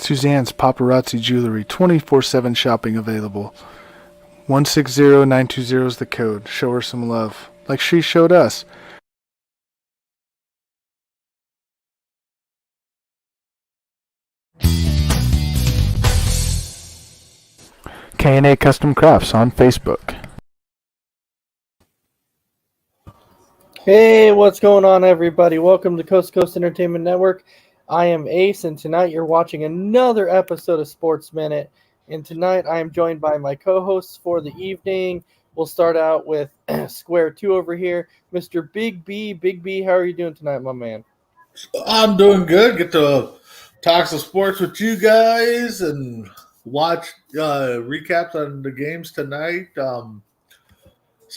Suzanne's Paparazzi Jewelry, 24/7 shopping available. 160920 is the code. Show her some love, like she showed us. K&A Custom Crafts on Facebook. Hey, what's going on, everybody? Welcome to Coast to Coast Entertainment Network. I am Ace, and tonight you're watching another episode of Sports Minute. And tonight I am joined by my co-hosts for the evening. We'll start out with Square 2 over here. Mr. Big B. Big B, how are you doing tonight, my man? I'm doing good. Get to talk some sports with you guys and watch recaps on the games tonight.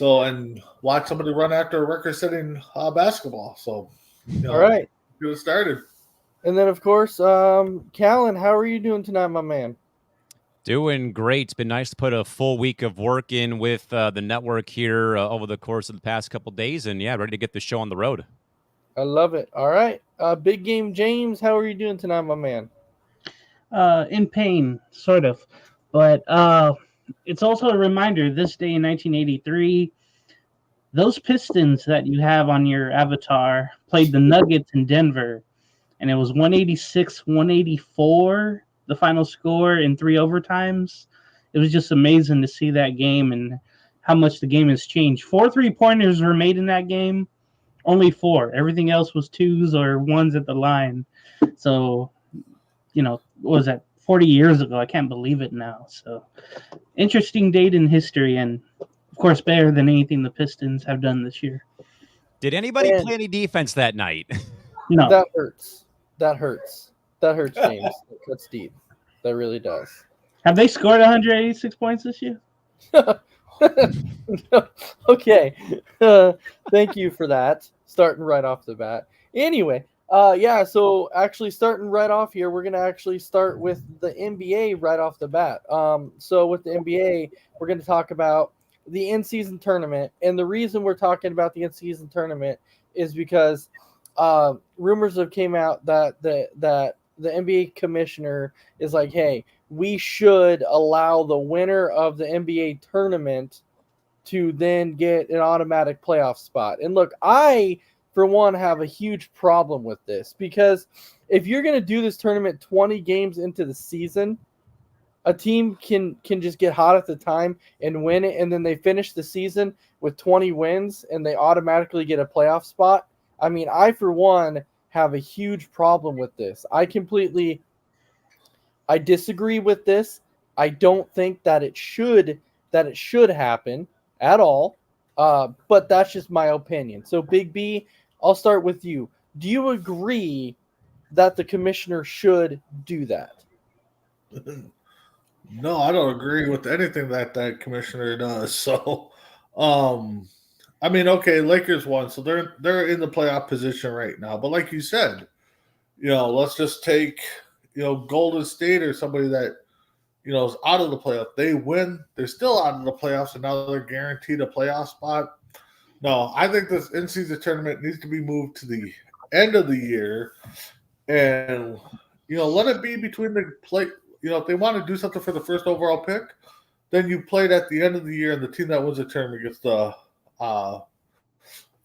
And watch somebody run after a record-setting basketball. So, All right. Get it started. And then, of course, Callan, how are you doing tonight, my man? Doing great. It's been nice to put a full week of work in with the network here over the course of the past couple days. And, yeah, ready to get the show on the road. I love it. All right. Big Game James, how are you doing tonight, my man? In pain, sort of. But it's also a reminder, this day in 1983, those Pistons that you have on your avatar played the Nuggets in Denver. And it was 186-184, the final score in 3 overtimes. It was just amazing to see that game and how much the game has changed. 4 3-pointers were made in that game. Only 4. Everything else was 2s or 1s at the line. So, what was that, 40 years ago? I can't believe it now. So, interesting date in history, and, of course, better than anything the Pistons have done this year. Did anybody play any defense that night? No. That hurts. That hurts, James. That's deep. That really does. Have they scored 186 points this year? Okay. Thank you for that. Starting right off the bat. Anyway, so actually starting right off here, we're going to actually start with the NBA right off the bat. So with the NBA, we're going to talk about the in-season tournament. And the reason we're talking about the in-season tournament is because rumors have came out that the NBA commissioner is like, hey, we should allow the winner of the NBA tournament to then get an automatic playoff spot. And look, I, for one, have a huge problem with this because if you're going to do this tournament 20 games into the season, a team can just get hot at the time and win it, and then they finish the season with 20 wins and they automatically get a playoff spot. I mean, I, for one, have a huge problem with this. I disagree with this. I don't think that it should happen at all. But that's just my opinion. So, Big B, I'll start with you. Do you agree that the commissioner should do that? No, I don't agree with anything that commissioner does. So, okay, Lakers won, so they're in the playoff position right now. But like you said, let's just take, Golden State or somebody that, is out of the playoff. They win, they're still out of the playoffs, and now they're guaranteed a playoff spot. No, I think this in-season tournament needs to be moved to the end of the year, and let it be between the play. If they want to do something for the first overall pick, then you play it at the end of the year, and the team that wins the tournament gets the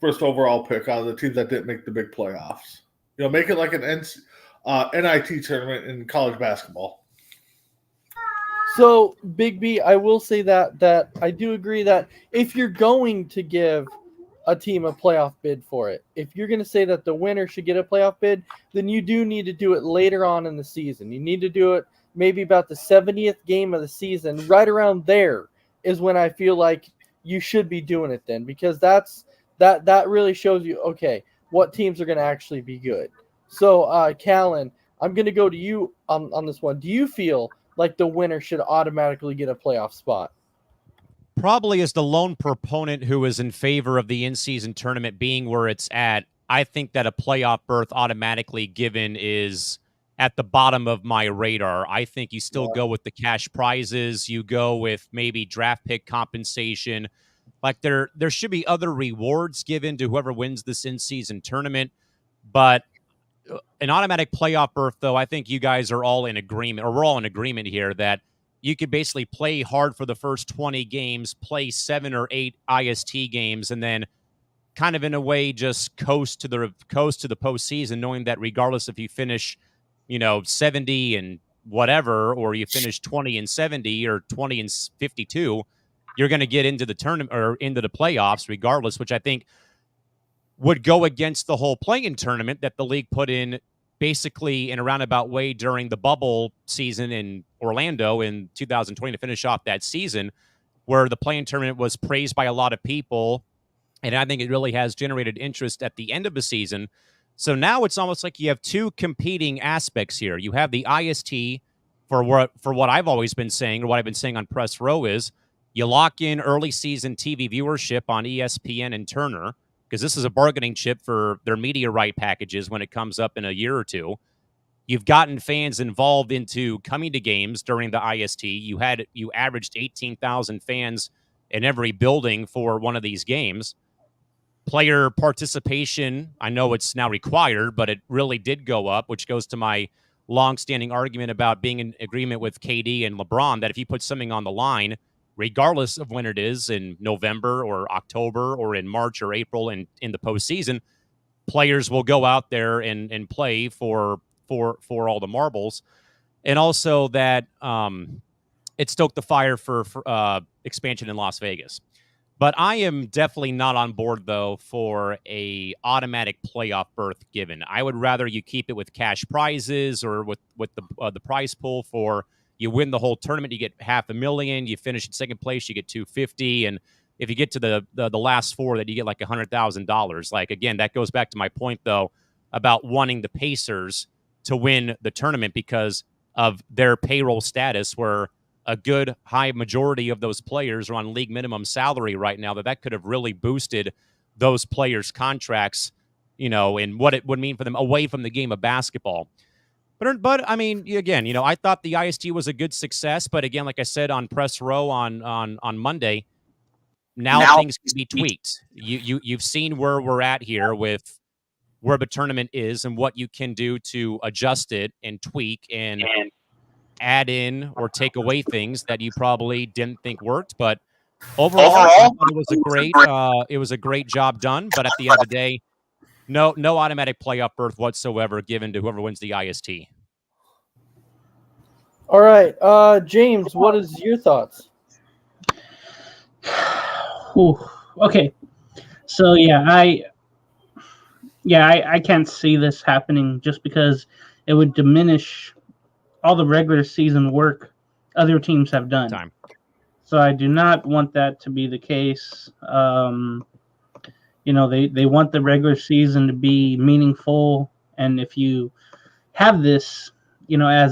first overall pick out of the teams that didn't make the big playoffs. Make it like an NIT tournament in college basketball. So, Big B, I will say that I do agree that if you're going to give a team a playoff bid for it, if you're going to say that the winner should get a playoff bid, then you do need to do it later on in the season. You need to do it maybe about the 70th game of the season. Right around there is when I feel like you should be doing it then, because that really shows you, okay, what teams are going to actually be good. So, Callan, I'm going to go to you on this one. Do you feel like the winner should automatically get a playoff spot? Probably as the lone proponent who is in favor of the in-season tournament being where it's at, I think that a playoff berth automatically given is at the bottom of my radar. I think you still go with the cash prizes. You go with maybe draft pick compensation. Like there should be other rewards given to whoever wins this in-season tournament. But an automatic playoff berth, though, I think you guys are all in agreement, or we're all in agreement here, that you could basically play hard for the first 20 games, play 7 or 8 IST games, and then kind of in a way just coast to the postseason, knowing that regardless if you finish, 70 and whatever, or you finish 20 and 70 or 20 and 52, you're going to get into the tournament or into the playoffs regardless, which I think would go against the whole play-in tournament that the league put in basically in a roundabout way during the bubble season in Orlando in 2020 to finish off that season, where the play-in tournament was praised by a lot of people. And I think it really has generated interest at the end of the season. So now it's almost like you have two competing aspects here. You have the IST for what I've always been saying, or what I've been saying on Press Row, is you lock in early season TV viewership on ESPN and Turner, because this is a bargaining chip for their media right packages when it comes up in a year or two. You've gotten fans involved into coming to games during the IST. You averaged 18,000 fans in every building for one of these games. Player participation, I know it's now required, but it really did go up, which goes to my long-standing argument about being in agreement with KD and LeBron that if you put something on the line, regardless of when it is, in November or October or in March or April and in the postseason, players will go out there and play for all the marbles. And also that it stoked the fire for expansion in Las Vegas. But I am definitely not on board, though, for a automatic playoff berth given. I would rather you keep it with cash prizes or with the prize pool for you win the whole tournament, you get $500,000. You finish in second place, you get $250,000, and if you get to the last four, that you get like $100,000. Like, again, that goes back to my point, though, about wanting the Pacers to win the tournament because of their payroll status, where a good high majority of those players are on league minimum salary right now, that could have really boosted those players' contracts, and what it would mean for them away from the game of basketball. But I mean, again, I thought the IST was a good success, but again, like I said on Press Row on Monday, now things can be tweaked. You've seen where we're at here with where the tournament is and what you can do to adjust it and tweak and add in or take away things that you probably didn't think worked. But overall I thought it was a great job done. But at the end of the day, no automatic playoff berth whatsoever given to whoever wins the IST. All right, James, what is your thoughts? Ooh, okay, so I can't see this happening just because it would diminish all the regular season work other teams have done. So I do not want that to be the case. They want the regular season to be meaningful, and if you have this, as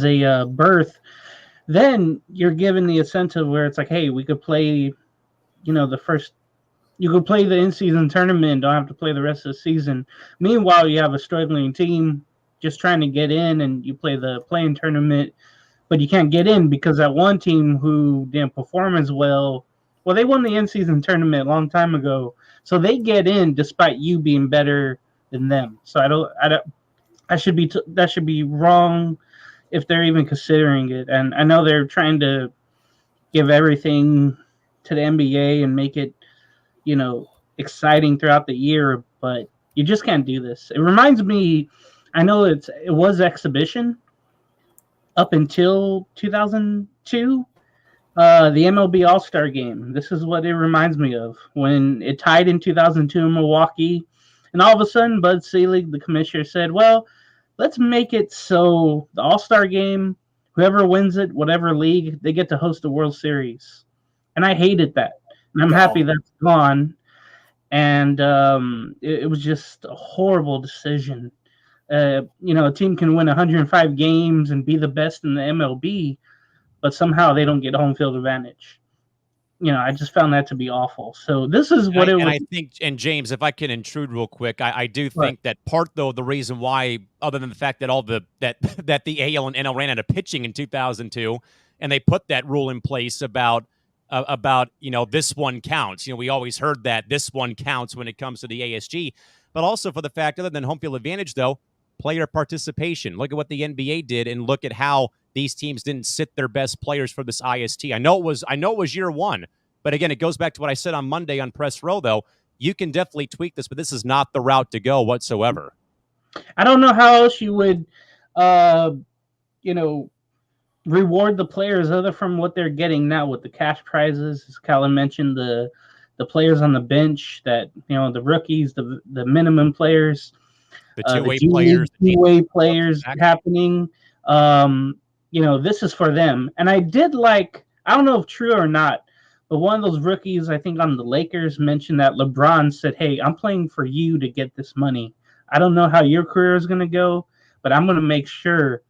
a berth, then you're given the incentive where it's like, hey, we could play, you could play the in-season tournament, don't have to play the rest of the season. Meanwhile, you have a struggling team just trying to get in, and you play the play-in tournament, but you can't get in because that one team who didn't perform as well, they won the in-season tournament a long time ago, so they get in despite you being better than them. So that should be wrong if they're even considering it. And I know they're trying to give everything to the NBA and make it, exciting throughout the year, but you just can't do this. It reminds me, I know it was exhibition up until 2002, the MLB All-Star Game. This is what it reminds me of, when it tied in 2002 in Milwaukee, and all of a sudden Bud Selig, the commissioner, said, well, let's make it so the All-Star Game, whoever wins it, whatever league, they get to host the World Series. And I hated that. And I'm happy that's gone. And it was just a horrible decision. A team can win 105 games and be the best in the MLB, but somehow they don't get home field advantage. I just found that to be awful. So this is what it was. And I think, and James, if I can intrude real quick, I do think that part, though, the reason why, other than the fact that that the AL and NL ran out of pitching in 2002, and they put that rule in place about this one counts. We always heard that this one counts when it comes to the ASG. but also for the fact, other than home field advantage, though, player participation. Look at what the NBA did, and look at how these teams didn't sit their best players for this IST. I know it was year one, but again, it goes back to what I said on Monday on Press Row, though. You can definitely tweak this, but this is not the route to go whatsoever. I don't know how else you would, reward the players other from what they're getting now with the cash prizes. As Colin mentioned, the players on the bench, that the rookies, the minimum players, the two-way players, two-way players happening. This is for them. And I did like, I don't know if true or not, but one of those rookies, I think on the Lakers, mentioned that LeBron said, "Hey, I'm playing for you to get this money. I don't know how your career is going to go, but I'm going to make sure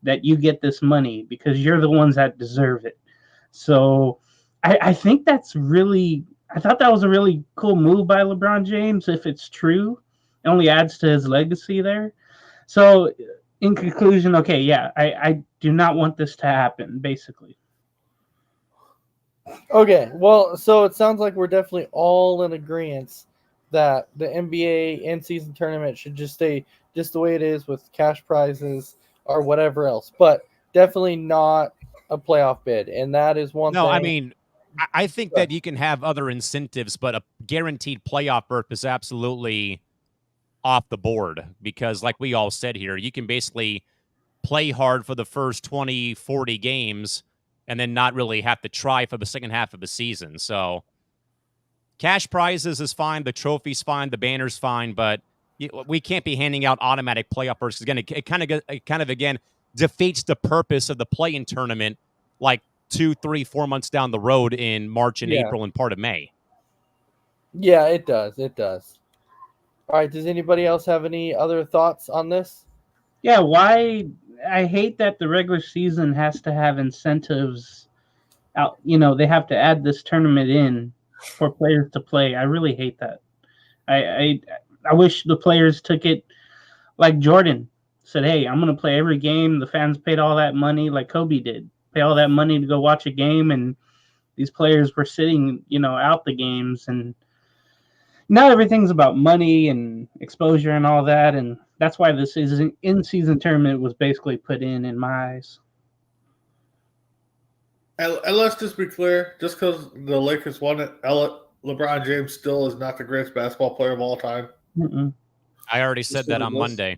that you get this money because you're the ones that deserve it." So I think that's really, I thought that was a really cool move by LeBron James. If it's true, it only adds to his legacy there. So in conclusion, okay, yeah, I do not want this to happen, basically. Okay, well, so it sounds like we're definitely all in agreement that the NBA in-season tournament should just stay just the way it is with cash prizes or whatever else, but definitely not a playoff bid, and that is one thing. No, I mean, I think that you can have other incentives, but a guaranteed playoff berth is absolutely off the board because, like we all said here, you can basically play hard for the first 20, 40 games and then not really have to try for the second half of the season. So cash prizes is fine. The trophy's fine. The banner's fine. But we can't be handing out automatic playoff berths. Again, it kind of again defeats the purpose of the play-in tournament like 2, 3, 4 months down the road in March and April and part of May. Yeah, it does. It does. All right. Does anybody else have any other thoughts on this? Yeah, why? I hate that the regular season has to have incentives out. They have to add this tournament in for players to play. I really hate that. I wish the players took it like Jordan said, "Hey, I'm going to play every game." The fans paid all that money, like Kobe did, pay all that money to go watch a game, and these players were sitting, out the games. And not everything's about money and exposure and all that, and that's why this in-season tournament was basically put in my eyes. And let's just be clear, just because the Lakers won it, LeBron James still is not the greatest basketball player of all time. Mm-mm. I already said that on Monday.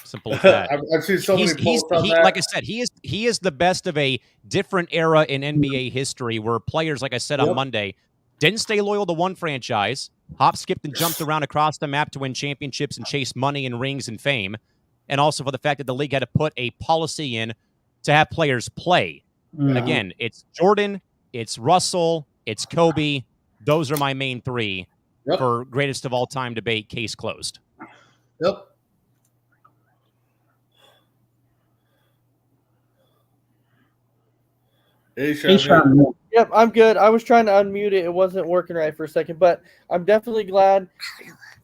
Simple as that. I've seen so many posts on that. Like I said, he is the best of a different era in NBA history where players, like I said on Monday, didn't stay loyal to one franchise, hop, skipped, and jumped around across the map to win championships and chase money and rings and fame, and also for the fact that the league had to put a policy in to have players play. Mm-hmm. Again, it's Jordan, it's Russell, it's Kobe. Those are my main three for greatest of all time debate. Case closed. Yep. Hey, Sean. Yep, I'm good. I was trying to unmute it; it wasn't working right for a second. But I'm definitely glad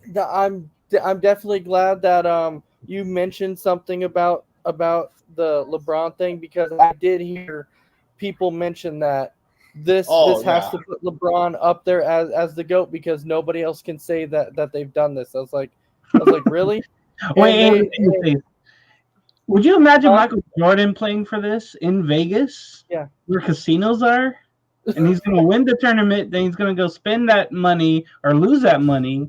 that I'm definitely glad that you mentioned something about the LeBron thing, because I did hear people mention that this has to put LeBron up there as the GOAT because nobody else can say that they've done this. I was like, really? Wait. Would you imagine Michael Jordan playing for this in Vegas? Yeah. Where casinos are? And he's going to win the tournament, then he's going to go spend that money or lose that money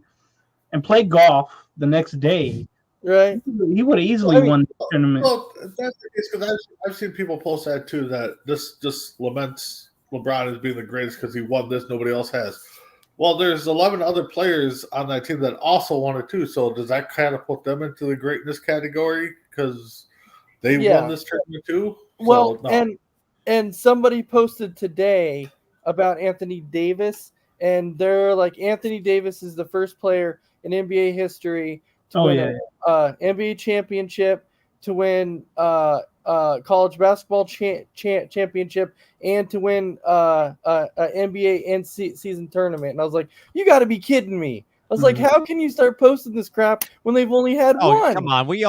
and play golf the next day. Right. He would have easily won the tournament. Well, that's the case because I've seen people post that too, that this just laments LeBron as being the greatest because he won this, nobody else has. Well, there's 11 other players on that team that also won it too. So does that kind of put them into the greatness category because they won this tournament too? Well, and somebody posted today about Anthony Davis, and they're like, Anthony Davis is the first player in NBA history to win an NBA championship, to win college basketball championship, and to win a NBA in-season tournament. And I was like, you got to be kidding me. I was like, how can you start posting this crap when they've only had one? Come on. We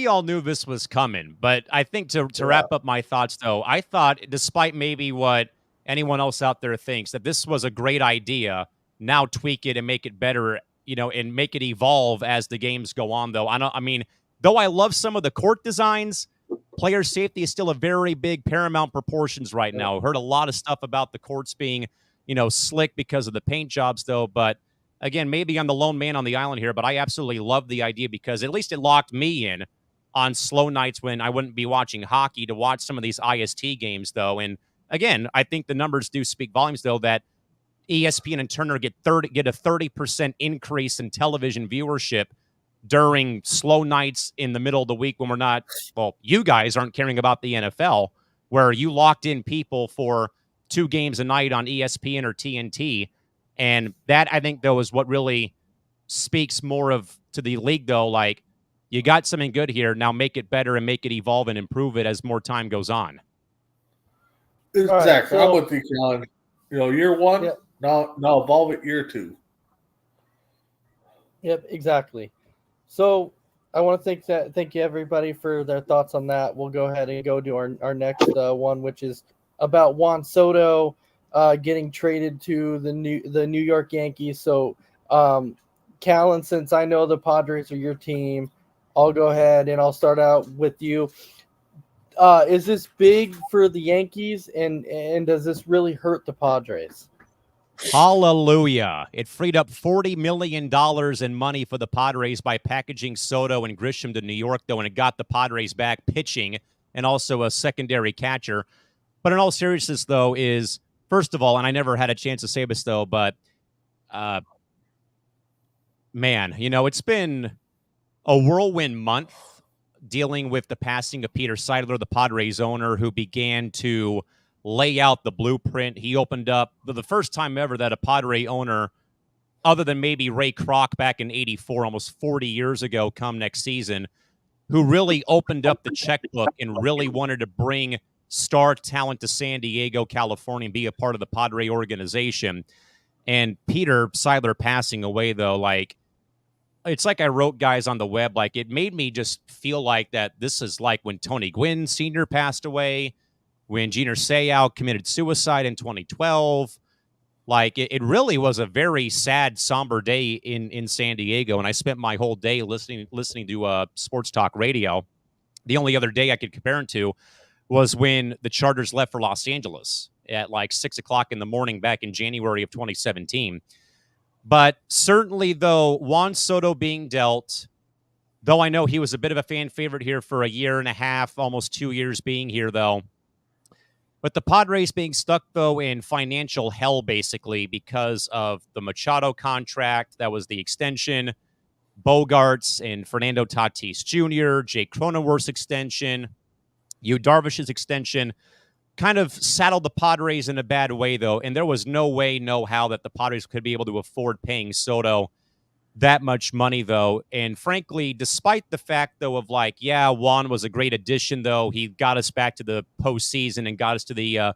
all knew this was coming. But I think to wrap up my thoughts, though, I thought, despite maybe what anyone else out there thinks, that this was a great idea. Now tweak it and make it better and make it evolve as the games go on, though. Though I love some of the court designs, player safety is still a very big paramount proportions right now. Heard a lot of stuff about the courts being, slick because of the paint jobs, though. But again, maybe I'm the lone man on the island here, but I absolutely love the idea because at least it locked me in on slow nights when I wouldn't be watching hockey to watch some of these IST games, though. And again, I think the numbers do speak volumes, though, that ESPN and Turner get a 30% increase in television viewership during slow nights in the middle of the week when we're not, you guys aren't caring about the NFL, where you locked in people for 2 games a night on ESPN or TNT. And that, I think, though, is what really speaks more to the league, though. Like, you got something good here. Now make it better and make it evolve and improve it as more time goes on. Exactly. I'm with you, Kellen. Year one, now evolve it year 2. Yep, exactly. So I want to thank you everybody for their thoughts on that. We'll go ahead and go to our next one, which is about Juan Soto getting traded to the New York Yankees. So, Callan, since I know the Padres are your team, I'll go ahead and I'll start out with you. Is this big for the Yankees, and does this really hurt the Padres? Hallelujah. It freed up $40 million in money for the Padres by packaging Soto and Grisham to New York, though, and it got the Padres back pitching and also a secondary catcher. But in all seriousness, though, is, first of all, and I never had a chance to say this, though, but, man, it's been a whirlwind month dealing with the passing of Peter Seidler, the Padres owner, who began to lay out the blueprint. He opened up the first time ever that a Padre owner, other than maybe Ray Kroc back in '84, almost 40 years ago, come next season, who really opened up the checkbook and really wanted to bring star talent to San Diego, California, and be a part of the Padre organization. And Peter Seidler passing away, though, it's like I wrote, guys, on the web, it made me just feel like that this is like when Tony Gwynn Sr. passed away, when Gene Seau committed suicide in 2012. It really was a very sad, somber day in San Diego, and I spent my whole day listening to sports talk radio. The only other day I could compare it to was when the Chargers left for Los Angeles at 6 o'clock in the morning back in January of 2017. But certainly, though, Juan Soto being dealt, though I know he was a bit of a fan favorite here for a year and a half, almost 2 years being here, though. But the Padres being stuck, though, in financial hell, basically, because of the Machado contract, that was the extension, Bogarts and Fernando Tatis Jr., Jake Cronenworth's extension, Yu Darvish's extension, kind of saddled the Padres in a bad way, though, and there was no way, no how that the Padres could be able to afford paying Soto that much money, though. And frankly, despite the fact, though, of Juan was a great addition, though, he got us back to the postseason and got us to the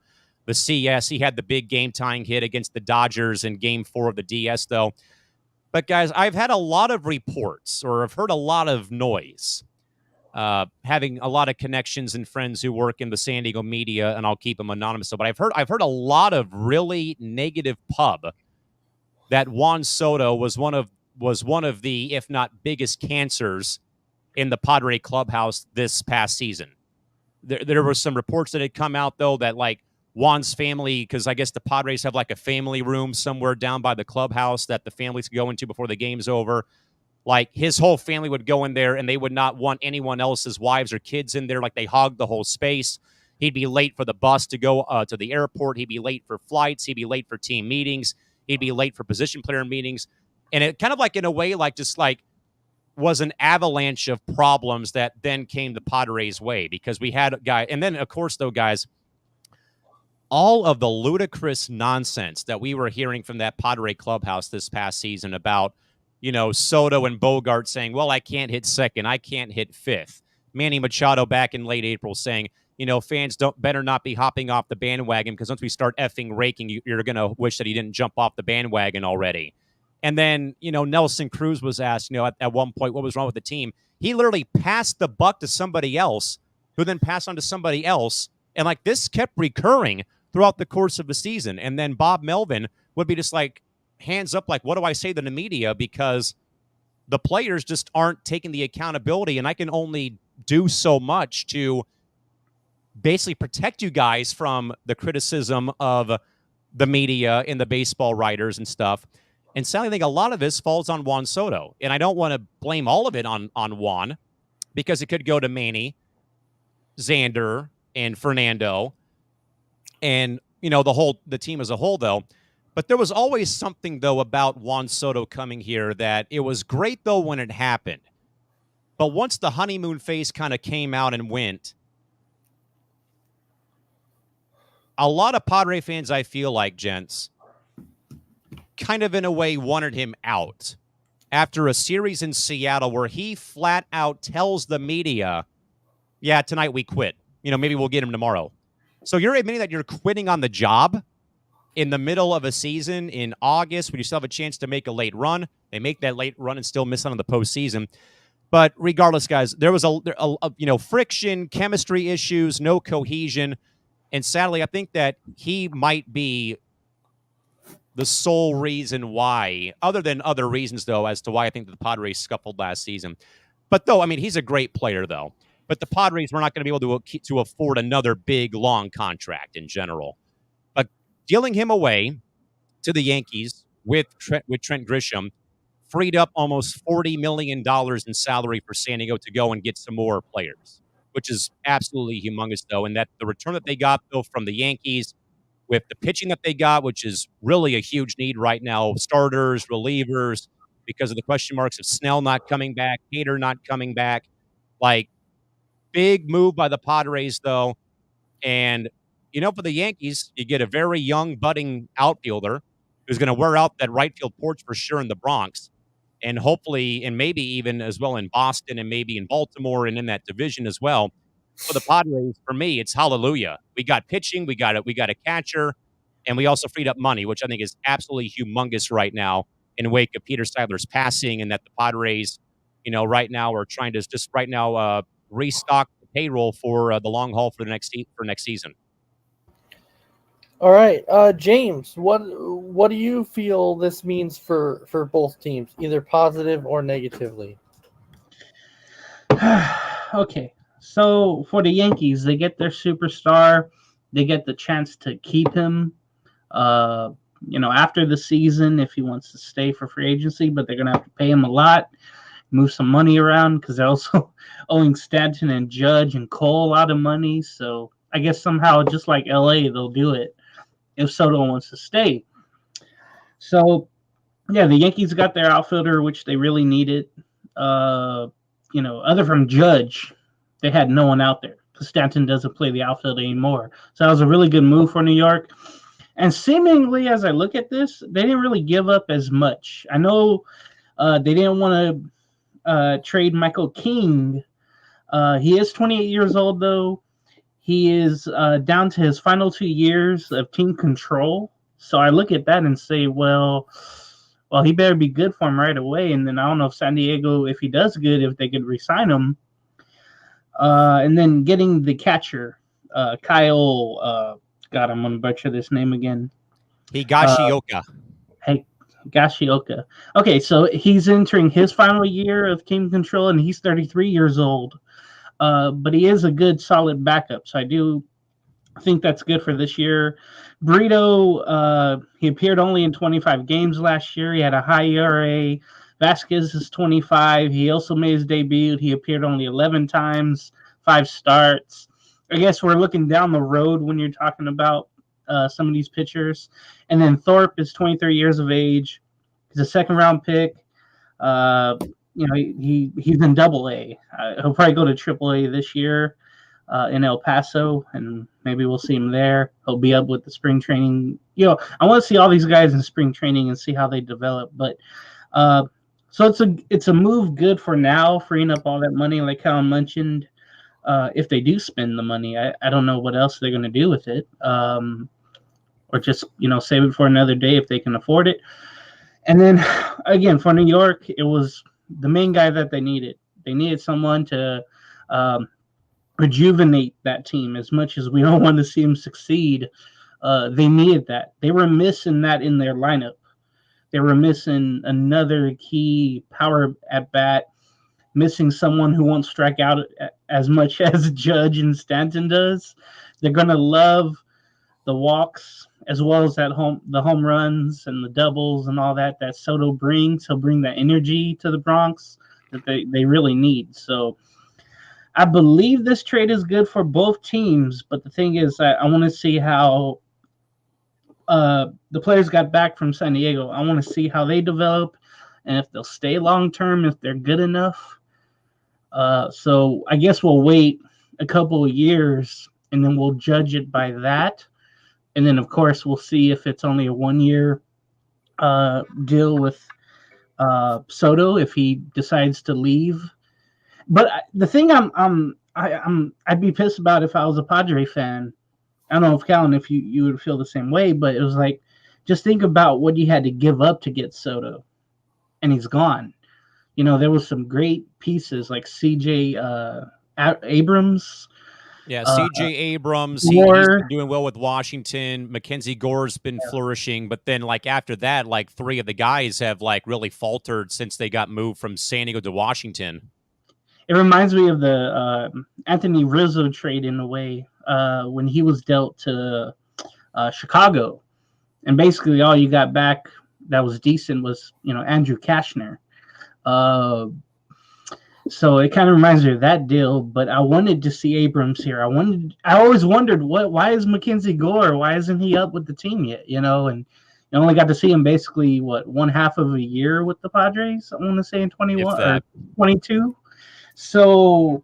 CS. He had the big game-tying hit against the Dodgers in Game 4 of the DS, though. But, guys, I've had a lot of reports, or I've heard a lot of noise, having a lot of connections and friends who work in the San Diego media, and I'll keep them anonymous. But I've heard a lot of really negative pub that Juan Soto was one of the, if not biggest, cancers in the Padre clubhouse this past season. There were some reports that had come out, though, that Juan's family, because I guess the Padres have a family room somewhere down by the clubhouse that the families could go into before the game's over. His whole family would go in there and they would not want anyone else's wives or kids in there. They hogged the whole space. He'd be late for the bus to go to the airport. He'd be late for flights. He'd be late for team meetings. He'd be late for position player meetings. And it kind of in a way, was an avalanche of problems that then came the Padres' way, because we had guys. And then, of course, though, guys, all of the ludicrous nonsense that we were hearing from that Padre clubhouse this past season about, Soto and Bogart saying, well, I can't hit second, I can't hit fifth. Manny Machado back in late April saying, fans better not be hopping off the bandwagon, because once we start effing raking, you're going to wish that he didn't jump off the bandwagon already. And then, Nelson Cruz was asked, at one point, what was wrong with the team? He literally passed the buck to somebody else, who then passed on to somebody else. And this kept recurring throughout the course of the season. And then Bob Melvin would be just hands up, like, what do I say to the media? Because the players just aren't taking the accountability, and I can only do so much to basically protect you guys from the criticism of the media and the baseball writers and stuff. And sadly, I think a lot of this falls on Juan Soto. And I don't want to blame all of it on Juan, because it could go to Manny, Xander, and Fernando, and the team as a whole, though. But there was always something, though, about Juan Soto coming here that it was great, though, when it happened. But once the honeymoon phase kind of came out and went, a lot of Padre fans, I feel like, gents, kind of in a way wanted him out after a series in Seattle where he flat out tells the media, yeah, tonight we quit. Maybe we'll get him tomorrow. So you're admitting that you're quitting on the job in the middle of a season in August when you still have a chance to make a late run. They make that late run and still miss out on the postseason. But regardless, guys, there was a friction, chemistry issues, no cohesion. And sadly, I think that he might be the sole reason why, other than other reasons, though, as to why I think that the Padres scuffled last season. But, though, I mean, he's a great player, though. But the Padres were not going to be able to afford another big, long contract in general. But dealing him away to the Yankees with Trent Grisham freed up almost $40 million in salary for San Diego to go and get some more players, which is absolutely humongous, though. And that the return that they got, though, from the Yankees with the pitching that they got, which is really a huge need right now, starters, relievers, because of the question marks of Snell not coming back, Hader not coming back. Like, big move by the Padres, though. And, for the Yankees, you get a very young, budding outfielder who's going to wear out that right field porch for sure in the Bronx. And hopefully, and maybe even as well in Boston and maybe in Baltimore and in that division as well. For the Padres, for me, it's hallelujah. We got pitching, we got a catcher, and we also freed up money, which I think is absolutely humongous right now in wake of Peter Seidler's passing, and that the Padres, right now are trying to just restock the payroll for the long haul for next season. All right, James, what do you feel this means for both teams, either positive or negatively? Okay, so for the Yankees, they get their superstar, they get the chance to keep him, after the season if he wants to stay for free agency, but they're gonna have to pay him a lot, move some money around because they're also owing Stanton and Judge and Cole a lot of money. So I guess somehow, just like LA, they'll do it if Soto wants to stay. So, yeah, the Yankees got their outfielder, which they really needed. Other from Judge, they had no one out there because Stanton doesn't play the outfield anymore. So that was a really good move for New York. And seemingly, as I look at this, they didn't really give up as much. I know they didn't want to trade Michael King. He is 28 years old, though. He is down to his final 2 years of team control. So I look at that and say, well, he better be good for him right away. And then I don't know if San Diego, if he does good, if they could re-sign him. And then getting the catcher, Kyle, God, I'm going to butcher this name again. Higashioka. Higashioka. Okay, so he's entering his final year of team control, and he's 33 years old. But he is a good, solid backup. So I do think that's good for this year. Brito, he appeared only in 25 games last year. He had a high ERA. Vasquez is 25. He also made his debut. He appeared only 11 times, 5 starts. I guess we're looking down the road when you're talking about some of these pitchers. And then Thorpe is 23 years of age. He's a second-round pick. He's in Double-A. He'll probably go to Triple-A this year in El Paso, and maybe we'll see him there. He'll be up with the spring training. I want to see all these guys in spring training and see how they develop. But so it's a move good for now, freeing up all that money, like Colin mentioned. If they do spend the money, I don't know what else they're going to do with it, or just save it for another day if they can afford it. And then again, for New York, it was the main guy that they needed. They needed someone to rejuvenate that team. As much as we don't want to see them succeed, they needed that. They were missing that in their lineup. They were missing another key power at bat, missing someone who won't strike out as much as Judge and Stanton does. They're going to love the walks as well as the home runs and the doubles and all that Soto brings. He'll bring that energy to the Bronx that they really need. So I believe this trade is good for both teams, but the thing is, I want to see how the players got back from San Diego. I want to see how they develop and if they'll stay long term, if they're good enough. So I guess we'll wait a couple of years and then we'll judge it by that. And then, of course, we'll see if it's only a 1-year deal with Soto if he decides to leave. But the thing I'd be pissed about if I was a Padre fan. I don't know if Callan, if you would feel the same way, but it was like, just think about what you had to give up to get Soto, and he's gone. You know, there was some great pieces like C.J. Abrams. Yeah, C.J. Abrams, he's been doing well with Washington. Mackenzie Gore's been flourishing, but then like after that, like 3 of the guys have like really faltered since they got moved from San Diego to Washington. It reminds me of the Anthony Rizzo trade in a way when he was dealt to Chicago, and basically all you got back that was decent was Andrew Kashner. So it kind of reminds me of that deal, but I wanted to see Abrams here. I always wondered why is Mackenzie Gore? Why isn't he up with the team yet? And I only got to see him basically one half of a year with the Padres. I want to say in 21 or 22. So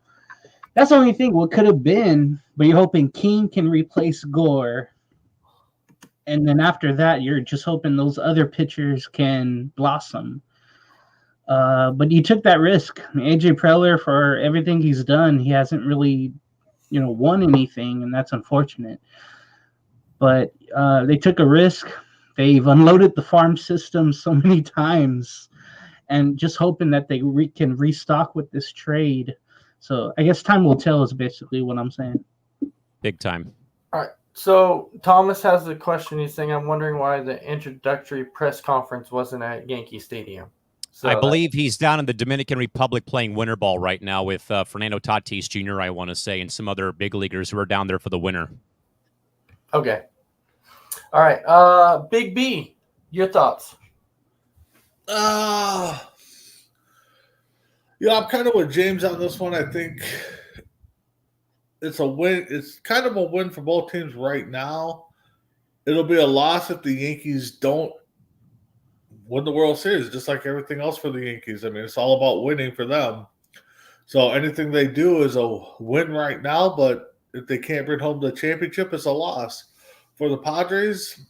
that's the only thing. What could have been, but you're hoping King can replace Gore, and then after that, you're just hoping those other pitchers can blossom. But you took that risk. AJ Preller, for everything he's done, he hasn't really, won anything, and that's unfortunate. But they took a risk. They've unloaded the farm system so many times, and just hoping that they can restock with this trade. So I guess time will tell is basically what I'm saying. Big time. All right. So Thomas has a question. He's saying, I'm wondering why the introductory press conference wasn't at Yankee Stadium. So I believe he's down in the Dominican Republic playing winter ball right now with Fernando Tatis Jr., I want to say, and some other big leaguers who are down there for the winter. Okay. All right. Big B, your thoughts? I'm kind of with James on this one. I think it's a win. It's kind of a win for both teams right now. It'll be a loss if the Yankees don't win the World Series, just like everything else for the Yankees. I mean, it's all about winning for them. So anything they do is a win right now, but if they can't bring home the championship, it's a loss. For the Padres,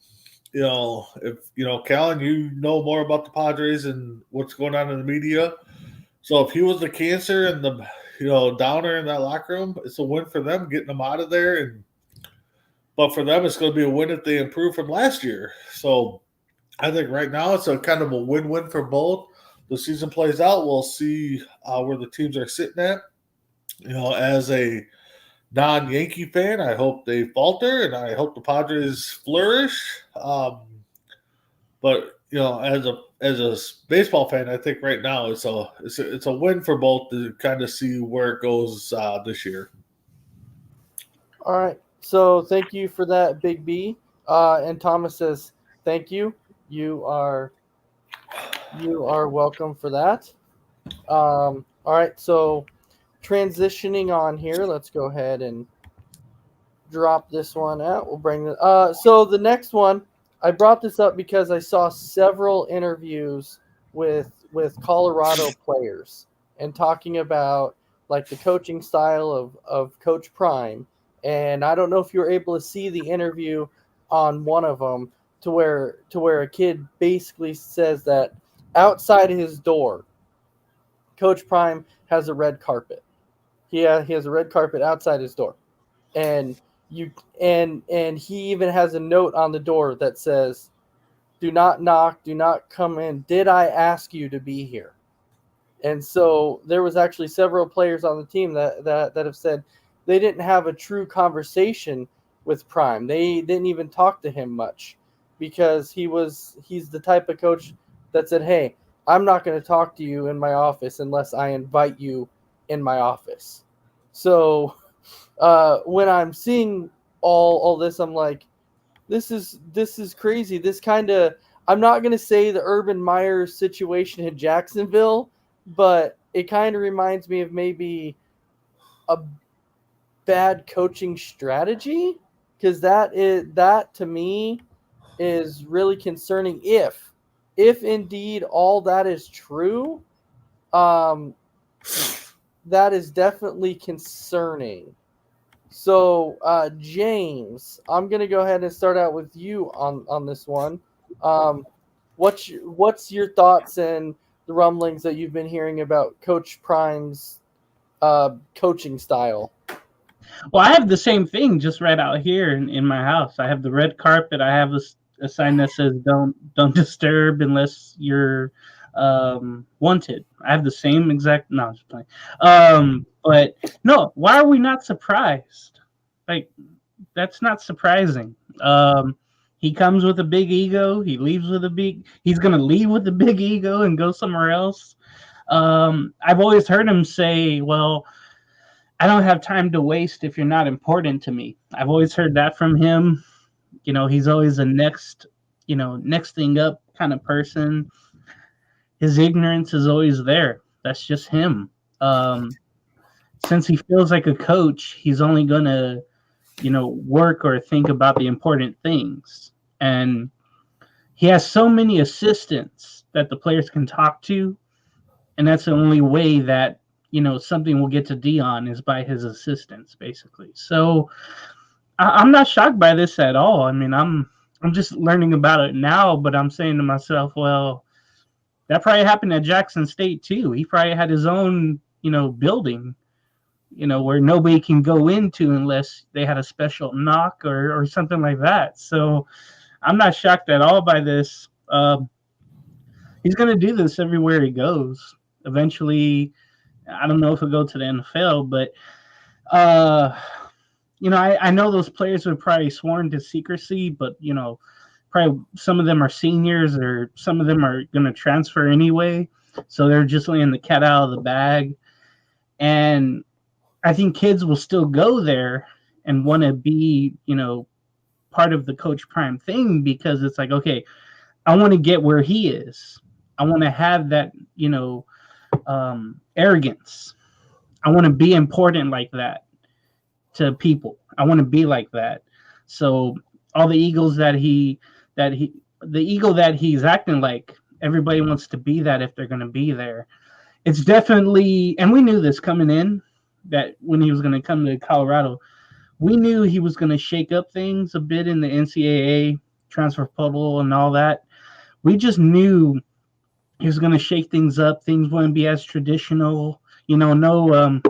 Callan, you know more about the Padres and what's going on in the media. So if he was the cancer and the downer in that locker room, it's a win for them, getting them out of there. But for them, it's going to be a win if they improve from last year. So I think right now it's a kind of a win-win for both. The season plays out, we'll see where the teams are sitting at. As a non-Yankee fan, I hope they falter and I hope the Padres flourish. But as a baseball fan, I think right now it's a win for both to kind of see where it goes this year. All right. So thank you for that, Big B. And Thomas says thank you. You are welcome for that. All right. So transitioning on here, let's go ahead and drop this one out. We'll bring the so the next one. I brought this up because I saw several interviews with Colorado players and talking about like the coaching style of Coach Prime. And I don't know if you were able to see the interview on one of them to where a kid basically says that outside his door, Coach Prime has a red carpet. He has a red carpet outside his door. And he even has a note on the door that says, "Do not knock, do not come in. Did I ask you to be here?" And so there was actually several players on the team that have said they didn't have a true conversation with Prime. They didn't even talk to him much because he's the type of coach that said, hey, I'm not going to talk to you in my office unless I invite you in my office. So when I'm seeing all this, I'm like, this is crazy. This kind of, I'm not going to say the Urban Meyer situation in Jacksonville, but it kind of reminds me of maybe a bad coaching strategy, because that to me is really concerning. If indeed all that is true, that is definitely concerning. So, James, I'm gonna go ahead and start out with you on this one. What's your thoughts and the rumblings that you've been hearing about Coach Prime's coaching style? Well, I have the same thing just right out here in my house. I have the red carpet. I have a sign that says "Don't disturb unless you're wanted." I have the same exact. No, I'm just playing. But no, why are we not surprised? Like, that's not surprising. He comes with a big ego. He leaves with a big. He's gonna leave with a big ego and go somewhere else. I've always heard him say, "Well, I don't have time to waste if you're not important to me." I've always heard that from him. He's always a next thing up kind of person. His ignorance is always there. That's just him. Since he feels like a coach, he's only gonna, work or think about the important things. And he has so many assistants that the players can talk to, and that's the only way that something will get to Dion is by his assistants, basically. So I'm not shocked by this at all. I mean, I'm just learning about it now, but I'm saying to myself, well, that probably happened at Jackson State too. He probably had his own, building, where nobody can go into unless they had a special knock or something like that. So I'm not shocked at all by this. He's going to do this everywhere he goes. Eventually, I don't know if he'll go to the NFL, but I know those players are probably sworn to secrecy, but probably some of them are seniors or some of them are going to transfer anyway, so they're just letting the cat out of the bag. And I think kids will still go there and want to be, part of the Coach Prime thing, because it's like, okay, I want to get where he is. I want to have that, arrogance. I want to be important like that to people. I want to be like that. So all the egos the ego that he's acting like, everybody wants to be that if they're going to be there. It's definitely, and we knew this coming in, that when he was going to come to Colorado, we knew he was going to shake up things a bit in the NCAA transfer portal and all that. We just knew he was going to shake things up. Things wouldn't be as traditional. No,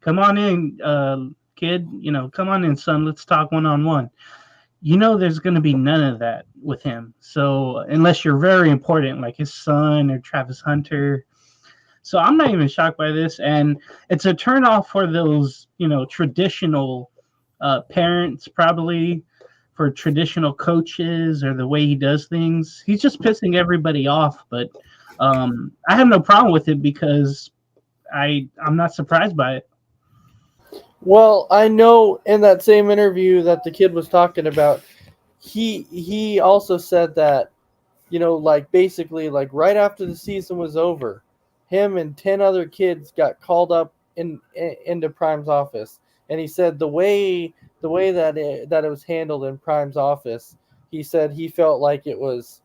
come on in, kid. Come on in, son. Let's talk one-on-one. There's going to be none of that with him. So unless you're very important, like his son or Travis Hunter. So I'm not even shocked by this. And it's a turnoff for those, traditional parents, probably, for traditional coaches or the way he does things. He's just pissing everybody off. But I have no problem with it because I'm not surprised by it. Well, I know in that same interview that the kid was talking about, he also said that, basically, right after the season was over, him and 10 other kids got called up into Prime's office, and he said the way that it was handled in Prime's office, he said he felt like it was